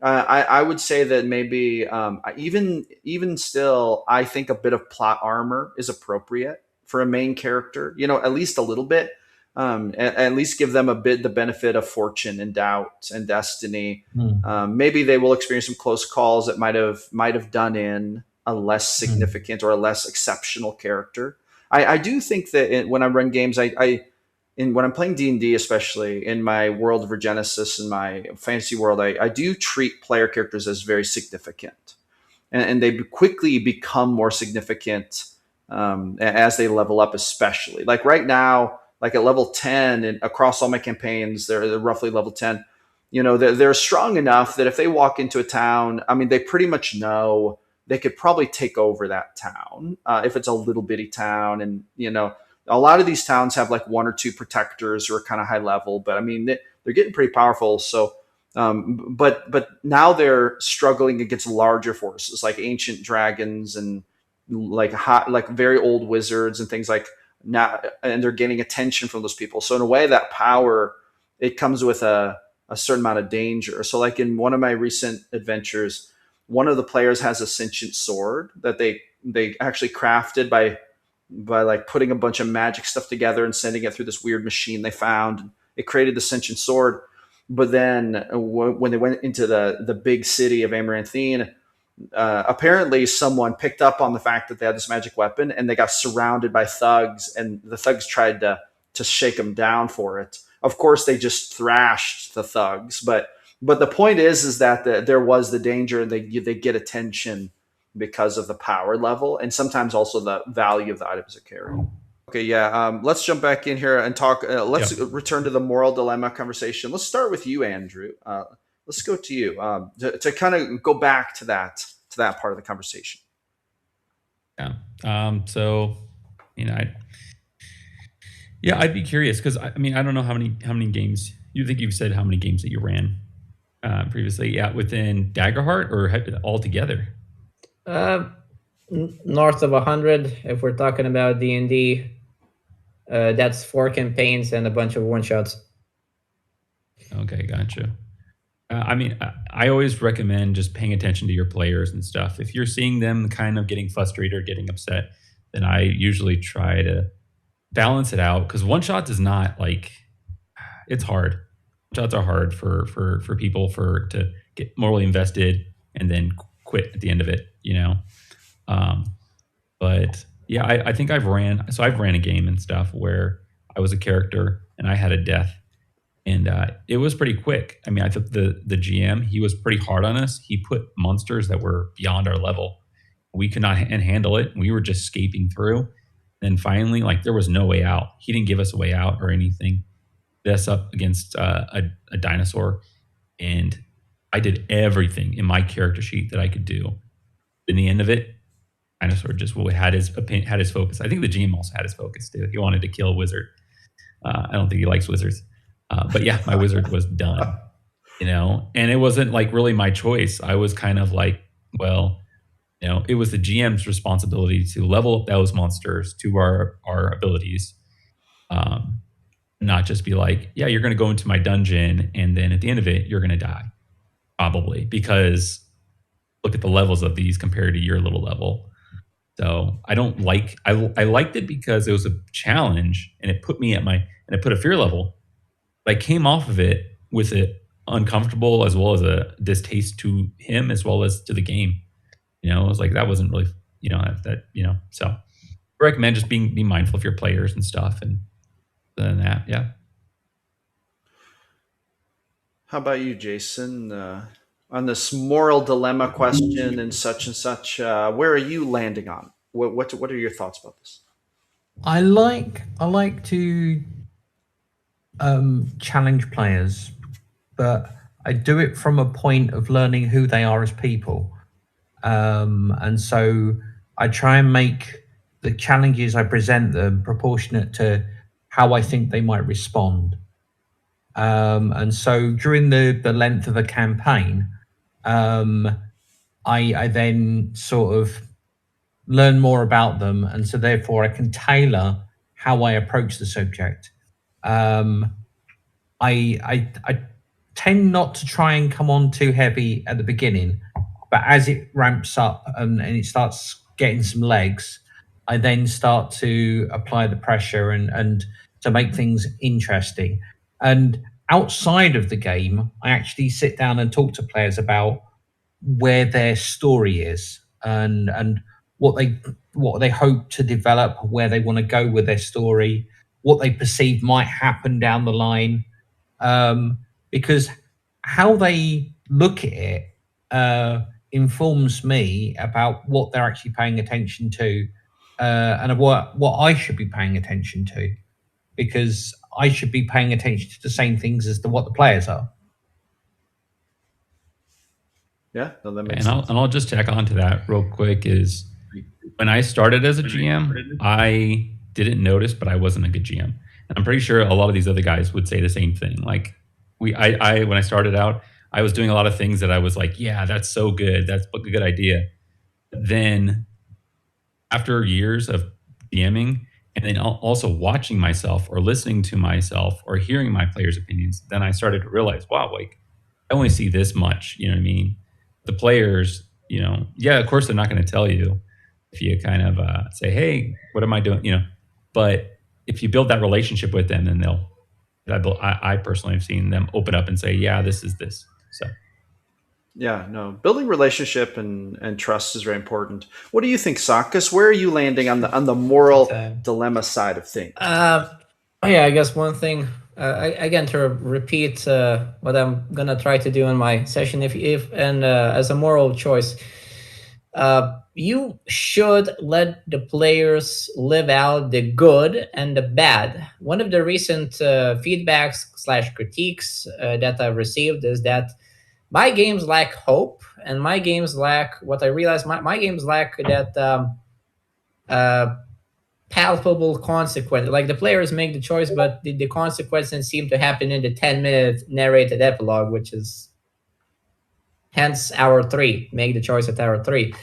I would say that maybe even still, I think a bit of plot armor is appropriate for a main character. At least a little bit. At least give them a bit the benefit of fortune and doubt and destiny. Maybe they will experience some close calls that might have done in a less significant or a less exceptional character. I do think that when I run games, when I'm playing D&D, especially in my world of Regenesis and my fantasy world, I do treat player characters as very significant, and they quickly become more significant as they level up. Especially like right now, like at level 10, and across all my campaigns, they're roughly level 10. They're strong enough that if they walk into a town, I mean, they pretty much know they could probably take over that town if it's a little bitty town, and a lot of these towns have like one or two protectors who are kind of high level, but I mean, they're getting pretty powerful. So, but now they're struggling against larger forces like ancient dragons and like very old wizards and things like now, and they're gaining attention from those people. So in a way, that power, it comes with a certain amount of danger. So like in one of my recent adventures, one of the players has a sentient sword that they actually crafted by like putting a bunch of magic stuff together and sending it through this weird machine they found. It created the sentient sword. But then when they went into the big city of Amaranthine, apparently someone picked up on the fact that they had this magic weapon, and they got surrounded by thugs, and the thugs tried to shake them down for it. Of course, they just thrashed the thugs. But the point is that there was the danger, and they get attention because of the power level and sometimes also the value of the items it carry. Okay, yeah. Let's jump back in here and talk. Let's return to the moral dilemma conversation. Let's start with you, Andrew. Let's go to you to kind of go back to that part of the conversation. Yeah. So, I'd be curious because I don't know how many games you think you've said how many games that you ran previously. Yeah, within Daggerheart or altogether. North of 100 if we're talking about D&D. That's 4 campaigns and a bunch of one-shots. Okay, gotcha. I always recommend just paying attention to your players and stuff. If you're seeing them kind of getting frustrated or getting upset, then I usually try to balance it out, because one-shots is not like, it's hard. One-shots are hard for people to get morally invested and then quit at the end of it, but yeah, I think I've ran a game and stuff where I was a character and I had a death, and it was pretty quick. I thought the GM, he was pretty hard on us. He put monsters that were beyond our level. We could not handle it. We were just escaping through. And finally, like, there was no way out. He didn't give us a way out or anything. Beat us up against a dinosaur, and I did everything in my character sheet that I could do. In the end of it, dinosaur just had his focus. I think the GM also had his focus too. He wanted to kill a wizard. I don't think he likes wizards, but yeah, my wizard was done. And it wasn't like really my choice. I was kind of like, well, it was the GM's responsibility to level up those monsters to our abilities, not just be like, yeah, you're going to go into my dungeon, and then at the end of it, you're going to die, probably, because look at the levels of these compared to your little level. So I liked it because it was a challenge, and it put me it put a fear level. But I came off of it with it uncomfortable, as well as a distaste to him, as well as to the game. It was like, that wasn't really, so I recommend just being mindful of your players and stuff. And then that, yeah. How about you, Jason? On this moral dilemma question and such, where are you landing on? What are your thoughts about this? I like to challenge players, but I do it from a point of learning who they are as people. And so I try and make the challenges I present them proportionate to how I think they might respond. And so during the length of a campaign, I then sort of learn more about them, and so therefore I can tailor how I approach the subject. Um, I tend not to try and come on too heavy at the beginning, but as it ramps up and it starts getting some legs, I then start to apply the pressure and to make things interesting. And outside of the game, I actually sit down and talk to players about where their story is and what they hope to develop, where they want to go with their story, what they perceive might happen down the line, because how they look at it informs me about what they're actually paying attention to, and what I should be paying attention to, because I should be paying attention to the same things as what the players are. Yeah, no, that makes sense. And I'll just tack on to that real quick is when I started as a GM, I didn't notice, but I wasn't a good GM. And I'm pretty sure a lot of these other guys would say the same thing. Like I when I started out, I was doing a lot of things that I was like, yeah, that's so good. That's a good idea. Then after years of DMing and then also watching myself or listening to myself or hearing my players' opinions, then I started to realize, wow, like I only see this much. You know what I mean? The players, yeah, of course they're not going to tell you if you kind of say, hey, what am I doing? But if you build that relationship with them, then I personally have seen them open up and say, yeah, this is this. So. Yeah, no, building relationship and trust is very important. What do you think, Sakas? Where are you landing on the moral dilemma side of things? Yeah, I guess one thing, again, to repeat what I'm gonna try to do in my session, as a moral choice, you should let the players live out the good and the bad. One of the recent feedbacks/critiques that I've received is that my games lack hope, and my games lack what I realized. My games lack that palpable consequence. Like the players make the choice, but the consequences seem to happen in the 10-minute narrated epilogue, which is hence hour 3. Make the choice at hour 3.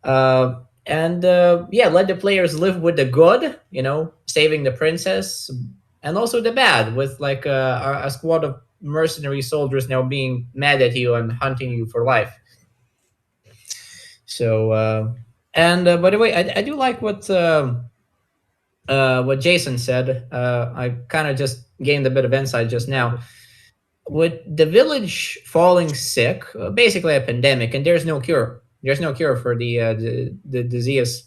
Let the players live with the good, saving the princess, and also the bad, with like a squad of mercenary soldiers now being mad at you and hunting you for life. So, by the way, I do like what Jason said. I kind of just gained a bit of insight just now. With the village falling sick, basically a pandemic, and there's no cure. There's no cure for the disease.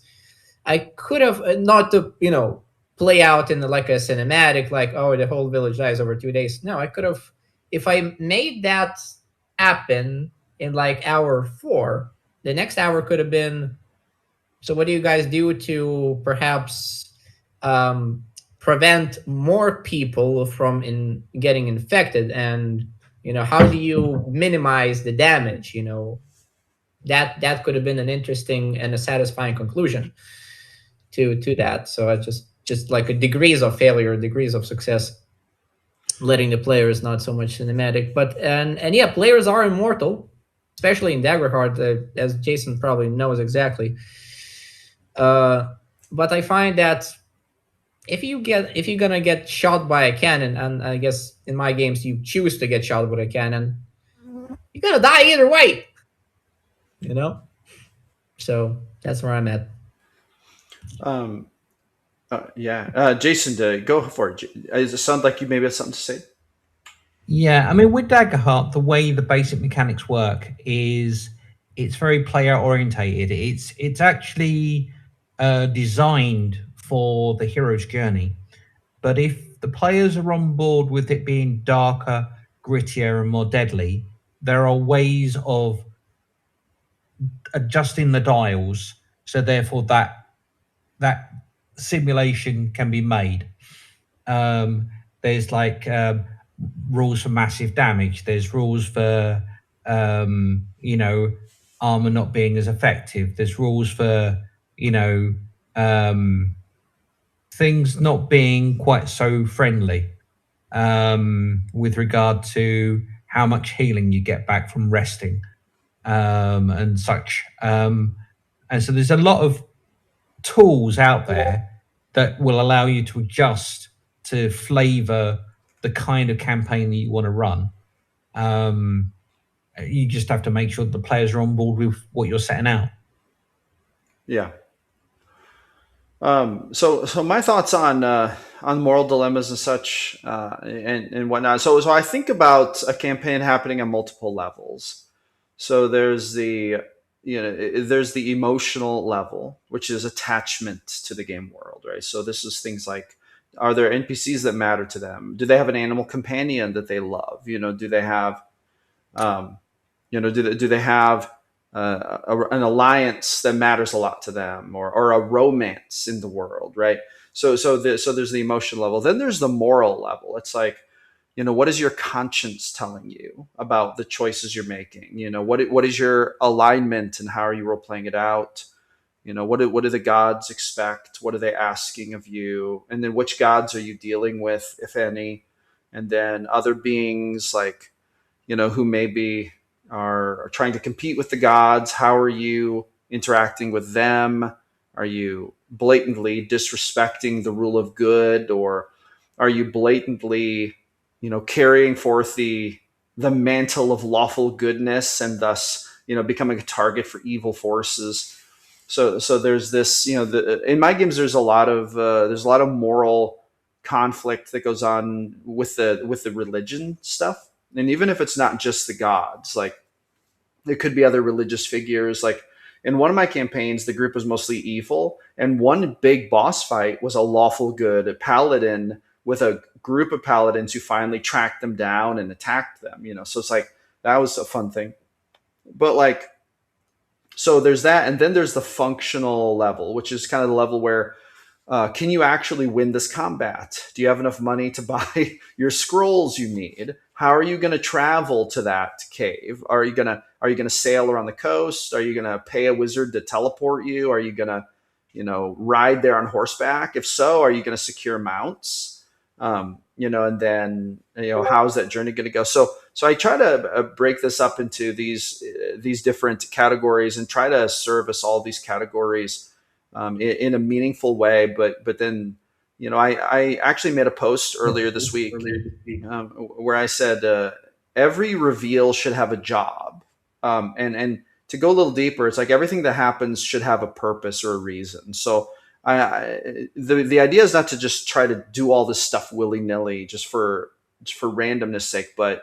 I could have not to play out in like a cinematic, like, oh, the whole village dies over 2 days. No, I could have, if I made that happen in like hour 4, the next hour could have been, so what do you guys do to perhaps prevent more people from getting infected? And, how do you minimize the damage? That could have been an interesting and a satisfying conclusion to that. So I just like a degrees of failure, degrees of success, letting the players not so much cinematic, but and yeah, players are immortal, especially in Daggerheart, as Jason probably knows exactly. But I find that if you're gonna get shot by a cannon, and I guess in my games you choose to get shot with a cannon, you're gonna die either way. So that's where I'm at. Jason, go for it. Does it sound like you maybe have something to say? Yeah, I mean, with Daggerheart, the way the basic mechanics work is it's very player orientated. It's actually designed for the hero's journey. But if the players are on board with it being darker, grittier, and more deadly, there are ways of adjusting the dials, so therefore that simulation can be made. There's like rules for massive damage. There's rules for armor not being as effective. There's rules for things not being quite so friendly with regard to how much healing you get back from resting and such. And so there's a lot of tools out there that will allow you to adjust to flavor the kind of campaign that you want to run. You just have to make sure that the players are on board with what you're setting out. Yeah. So my thoughts on moral dilemmas and such and whatnot. So I think about a campaign happening on multiple levels. So there's the emotional level, which is attachment to the game world, right? So this is things like, are there NPCs that matter to them? Do they have an animal companion that they love? Do they have, do they have an alliance that matters a lot to them, or a romance in the world, right? So there's the emotional level. Then there's the moral level. It's like, what is your conscience telling you about the choices you're making? What is your alignment and how are you role playing it out? What do the gods expect? What are they asking of you? And then which gods are you dealing with, if any? And then other beings like, who maybe are trying to compete with the gods. How are you interacting with them? Are you blatantly disrespecting the rule of good, or are you blatantly, carrying forth the mantle of lawful goodness and thus, becoming a target for evil forces? So there's this, in my games, there's a lot of moral conflict that goes on with the religion stuff. And even if it's not just the gods, like it could be other religious figures. Like in one of my campaigns, the group was mostly evil, and one big boss fight was a lawful good paladin with a group of paladins who finally tracked them down and attacked them. So it's like, that was a fun thing. But like, so there's that, and then there's the functional level, which is kind of the level where can you actually win this combat? Do you have enough money to buy your scrolls you need? How are you going to travel to that cave? Are you going to sail around the coast? Are you going to pay a wizard to teleport you? Are you going to, ride there on horseback? If so, are you going to secure mounts? And then, how's that journey going to go? So I try to break this up into these different categories and try to service all these categories in a meaningful way. But then, I actually made a post earlier this week where I said every reveal should have a job. And to go a little deeper, it's like everything that happens should have a purpose or a reason. So the idea is not to just try to do all this stuff willy-nilly just for randomness sake, but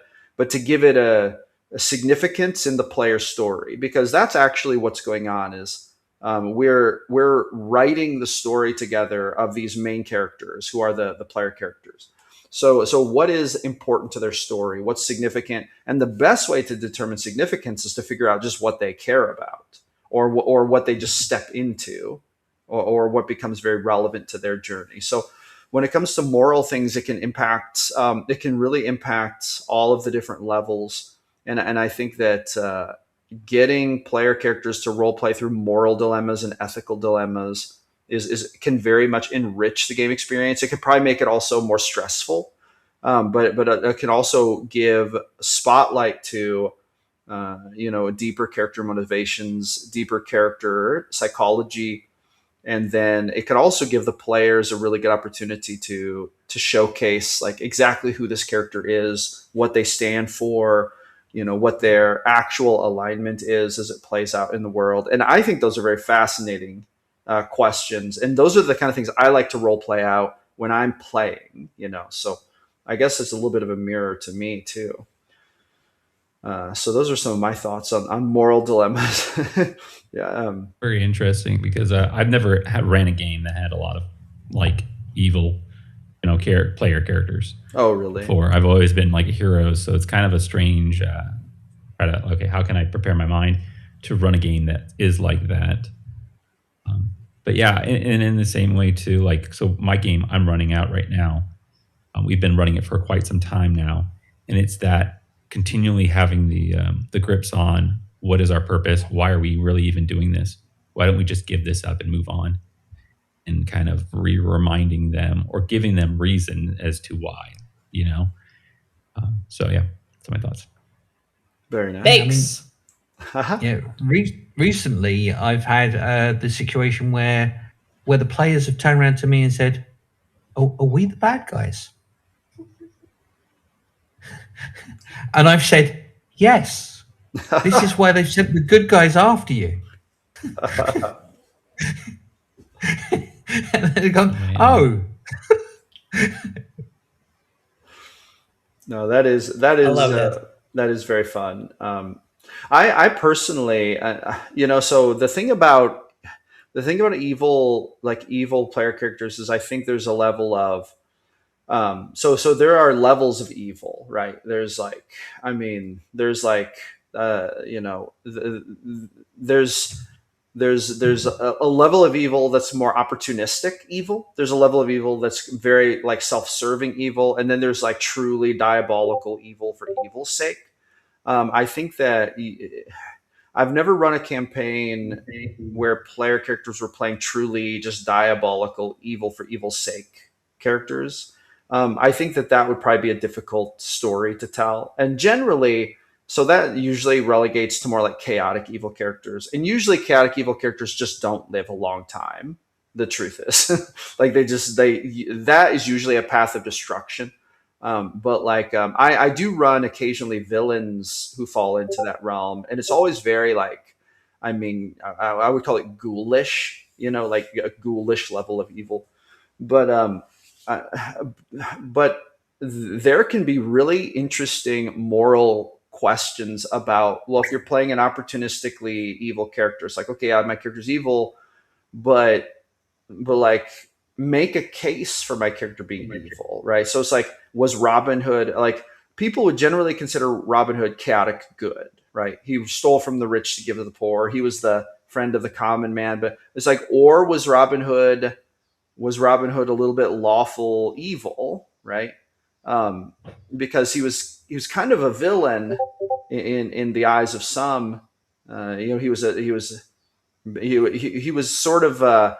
to give it a significance in the player's story, because that's actually what's going on. Is we're writing the story together of these main characters who are the player characters. So what is important to their story? What's significant? And the best way to determine significance is to figure out just what they care about, or what they just step into, or what becomes very relevant to their journey. So when it comes to moral things, it can really impact all of the different levels. And I think that getting player characters to role play through moral dilemmas and ethical dilemmas can very much enrich the game experience. It could probably make it also more stressful, but it can also give spotlight to deeper character motivations, deeper character psychology, and then it could also give the players a really good opportunity to showcase like exactly who this character is, what they stand for, what their actual alignment is as it plays out in the world. And I think those are very fascinating questions. And those are the kind of things I like to role play out when I'm playing, so I guess it's a little bit of a mirror to me too. So those are some of my thoughts on moral dilemmas. Yeah. Very interesting, because I've never ran a game that had a lot of like evil, player characters. Oh, really? Before I've always been like a hero, so it's kind of a strange. How can I prepare my mind to run a game that is like that? But yeah, and in the same way too, like, so my game I'm running out right now. We've been running it for quite some time now, and it's that continually having the grips on what is our purpose, why are we really even doing this? Why don't we just give this up and move on? And kind of reminding them or giving them reason as to why, you know. So yeah, that's my thoughts. Very nice. Thanks. Yeah, recently I've had the situation where the players have turned around to me and said, "Oh, are we the bad guys?" And I've said, "Yes. This is why they've sent the good guys after you." And they've gone, "Oh." No, that is I love that. that is very fun. I personally, so the thing about evil player characters is I think there's a level of so there are levels of evil, right? There's like, there's like, there's a level of evil that's more opportunistic evil. There's a level of evil that's very like self-serving evil, and then there's like truly diabolical evil for evil's sake. I think that I've never run a campaign where player characters were playing truly just diabolical evil for evil's sake characters. I think that would probably be a difficult story to tell, and generally, so that usually relegates to more like chaotic evil characters, and usually chaotic evil characters just don't live a long time. The truth is, like that is usually a path of destruction. But like I do run occasionally villains who fall into that realm, and it's always very like, I would call it ghoulish, like a ghoulish level of evil. But but there can be really interesting moral questions about, well, if you're playing an opportunistically evil character, it's like, okay, yeah, my character's evil, but like, make a case for my character being evil, right? So it's like, was Robin Hood, like, people would generally consider Robin Hood chaotic good, right? He stole from the rich to give to the poor. He was the friend of the common man. But it's like, or was Robin Hood a little bit lawful evil, right? Because he was kind of a villain in the eyes of some. He was sort of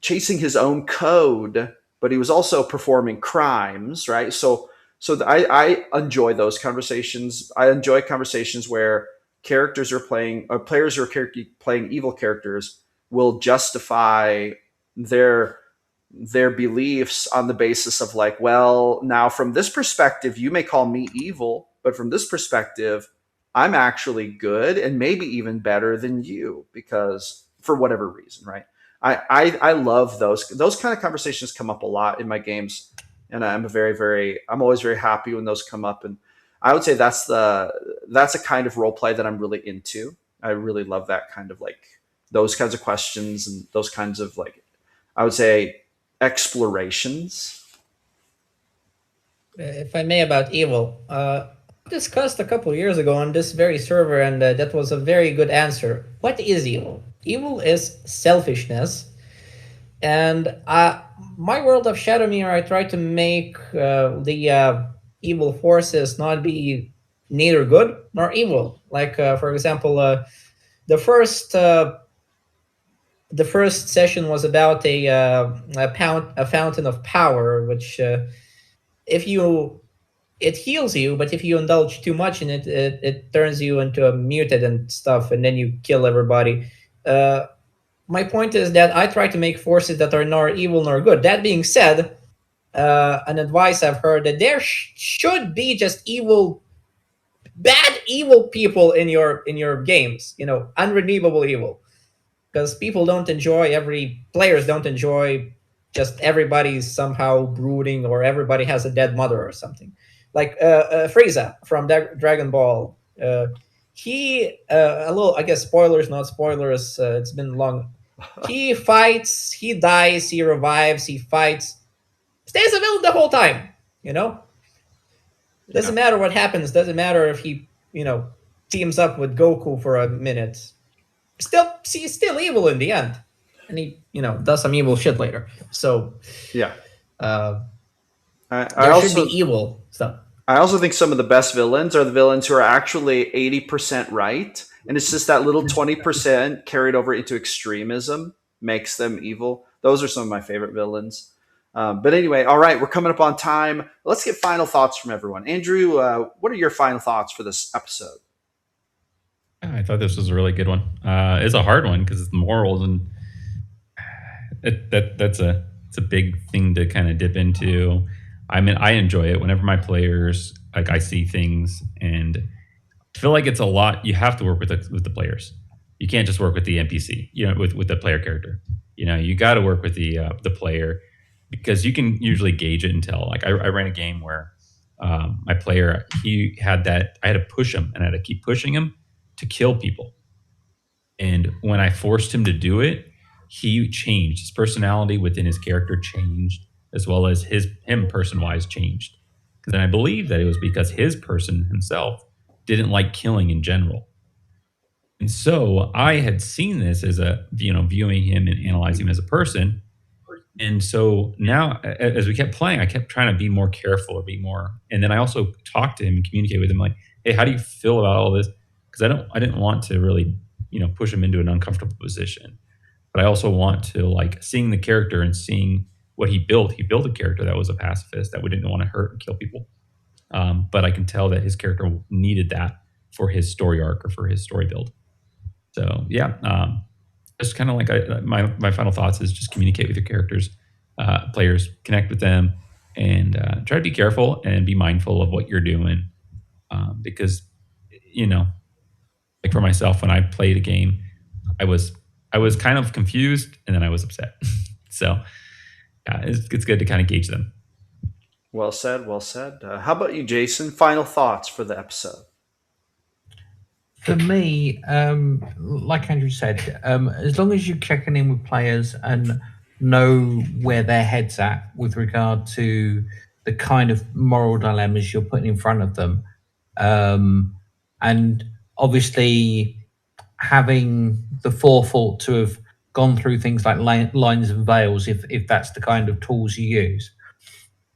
chasing his own code, but he was also performing crimes, right? So I enjoy those conversations. I enjoy conversations where characters are playing, or players who are playing evil characters will justify their beliefs on the basis of like, well, now from this perspective, you may call me evil, but from this perspective, I'm actually good and maybe even better than you, because for whatever reason, right? I love those kind of conversations come up a lot in my games, and I'm always very happy when those come up. And I would say that's a kind of role play that I'm really into. I really love that kind of like those kinds of questions and those kinds of like, I would say, explorations. If I may, about evil, discussed a couple years ago on this very server, and that was a very good answer. What is evil? Evil is selfishness, and my world of Shadowmere, I try to make the evil forces not be neither good nor evil. Like, for example, the first session was about a fountain of power, which it heals you, but if you indulge too much in it, it turns you into a mutant and stuff, and then you kill everybody. My point is that I try to make forces that are nor evil nor good. That being said, an advice I've heard that there should be just bad evil people in your games. Unredeemable evil, because players don't enjoy just everybody's somehow brooding, or everybody has a dead mother or something. Like Frieza from Dragon Ball. He a little, I guess, spoilers, not spoilers. It's been long. He fights, he dies, he revives, he fights, stays a villain the whole time. Doesn't matter what happens. Doesn't matter if he teams up with Goku for a minute. He's still evil in the end. and he does some evil shit later. So Yeah. uh, I there should also be evil stuff. I also think some of the best villains are the villains who are actually 80% right. And it's just that little 20% carried over into extremism makes them evil. Those are some of my favorite villains. But anyway, all right, we're coming up on time. Let's get final thoughts from everyone. Andrew, what are your final thoughts for this episode? I thought this was a really good one. It's a hard one because it's morals, and it's a big thing to kind of dip into. I mean, I enjoy it whenever my players, like, I see things, and I feel like it's a lot. You have to work with the players. You can't just work with the NPC, with the player character. You got to work with the player, because you can usually gauge it and tell. Like, I ran a game where my player, he had that. I had to push him, and I had to keep pushing him to kill people. And when I forced him to do it, he changed. His personality within his character changed, as well as him person-wise changed. Because I believe that it was because his person himself didn't like killing in general. And so I had seen this as viewing him and analyzing him as a person. And so now, as we kept playing, I kept trying to be more careful, or be more. And then I also talked to him and communicated with him, like, "Hey, how do you feel about all this?" Because I didn't want to really, push him into an uncomfortable position. But I also want to, like, seeing the character and seeing what he built. He built a character that was a pacifist, that we didn't want to hurt and kill people. But I can tell that his character needed that for his story arc or for his story build. So yeah, just kind of like my final thoughts is just communicate with your characters, players, connect with them, and try to be careful and be mindful of what you're doing, because like for myself, when I played a game, I was kind of confused, and then I was upset. So yeah, it's good to kind of gauge them. Well said. Well said. How about you, Jason? Final thoughts for the episode? For me, like Andrew said, as long as you're checking in with players and know where their head's at with regard to the kind of moral dilemmas you're putting in front of them, and obviously having the forethought to have gone through things like lines and veils, if that's the kind of tools you use,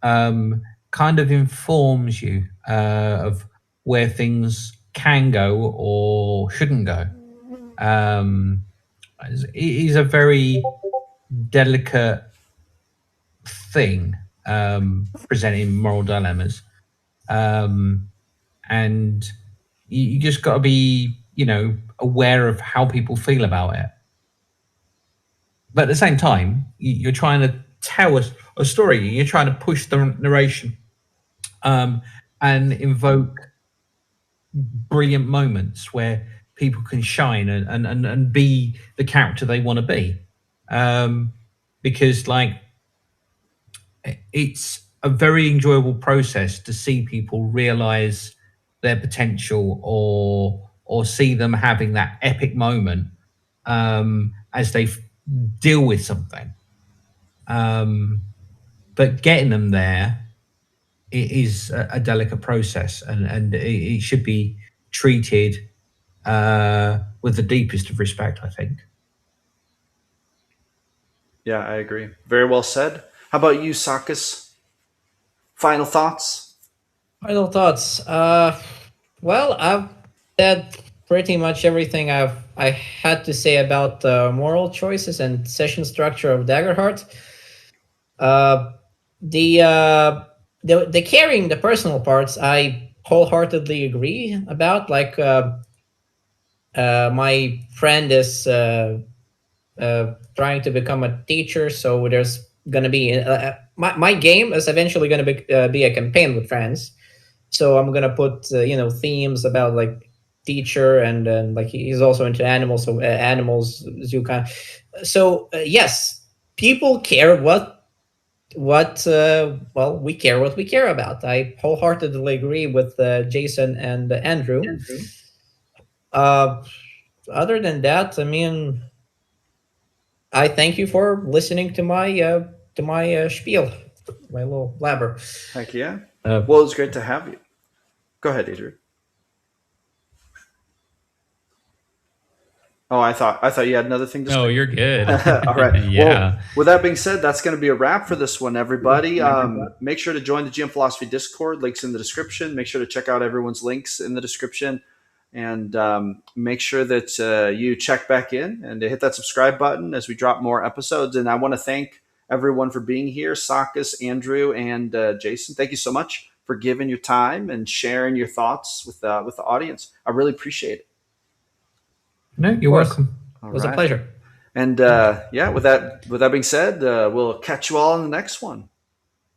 kind of informs you of where things can go or shouldn't go. It is a very delicate thing, presenting moral dilemmas, and you just got to be, aware of how people feel about it. But at the same time, you're trying to tell a story. You're trying to push the narration, and invoke brilliant moments where people can shine and be the character they want to be, because, like, it's a very enjoyable process to see people realize their potential, or see them having that epic moment as they deal with something, but getting them there, it is a delicate process, and it should be treated with the deepest of respect, I think. Yeah, I agree. Very well said. How about you, Sakis? Final thoughts? Final thoughts. Well, I've said pretty much everything I had to say about moral choices and session structure of Daggerheart. The carrying the personal parts, I wholeheartedly agree about. Like, my friend is trying to become a teacher, so there's gonna be my game is eventually gonna be a campaign with friends. So I'm gonna put themes about, like, teacher, and like he's also into animals, so animals zoo kind. So yes, people care well, we care what we care about. I wholeheartedly agree with Jason and Andrew. Other than that, I mean, I thank you for listening to my spiel, my little blabber. Heck yeah. Uh, Well, it's great to have you. Go ahead, Adrian. Oh, I thought you had another thing to say. No, you're good. All right. Yeah. Well, with that being said, that's going to be a wrap for this one, everybody. Make sure to join the GM Philosophy Discord. Links in the description. Make sure to check out everyone's links in the description. And make sure that you check back in and to hit that subscribe button as we drop more episodes. And I want to thank everyone for being here. Sakis, Andrew, and Jason, thank you so much for giving your time and sharing your thoughts with the audience. I really appreciate it. No, you're welcome. It was a pleasure. And with that being said, we'll catch you all in the next one.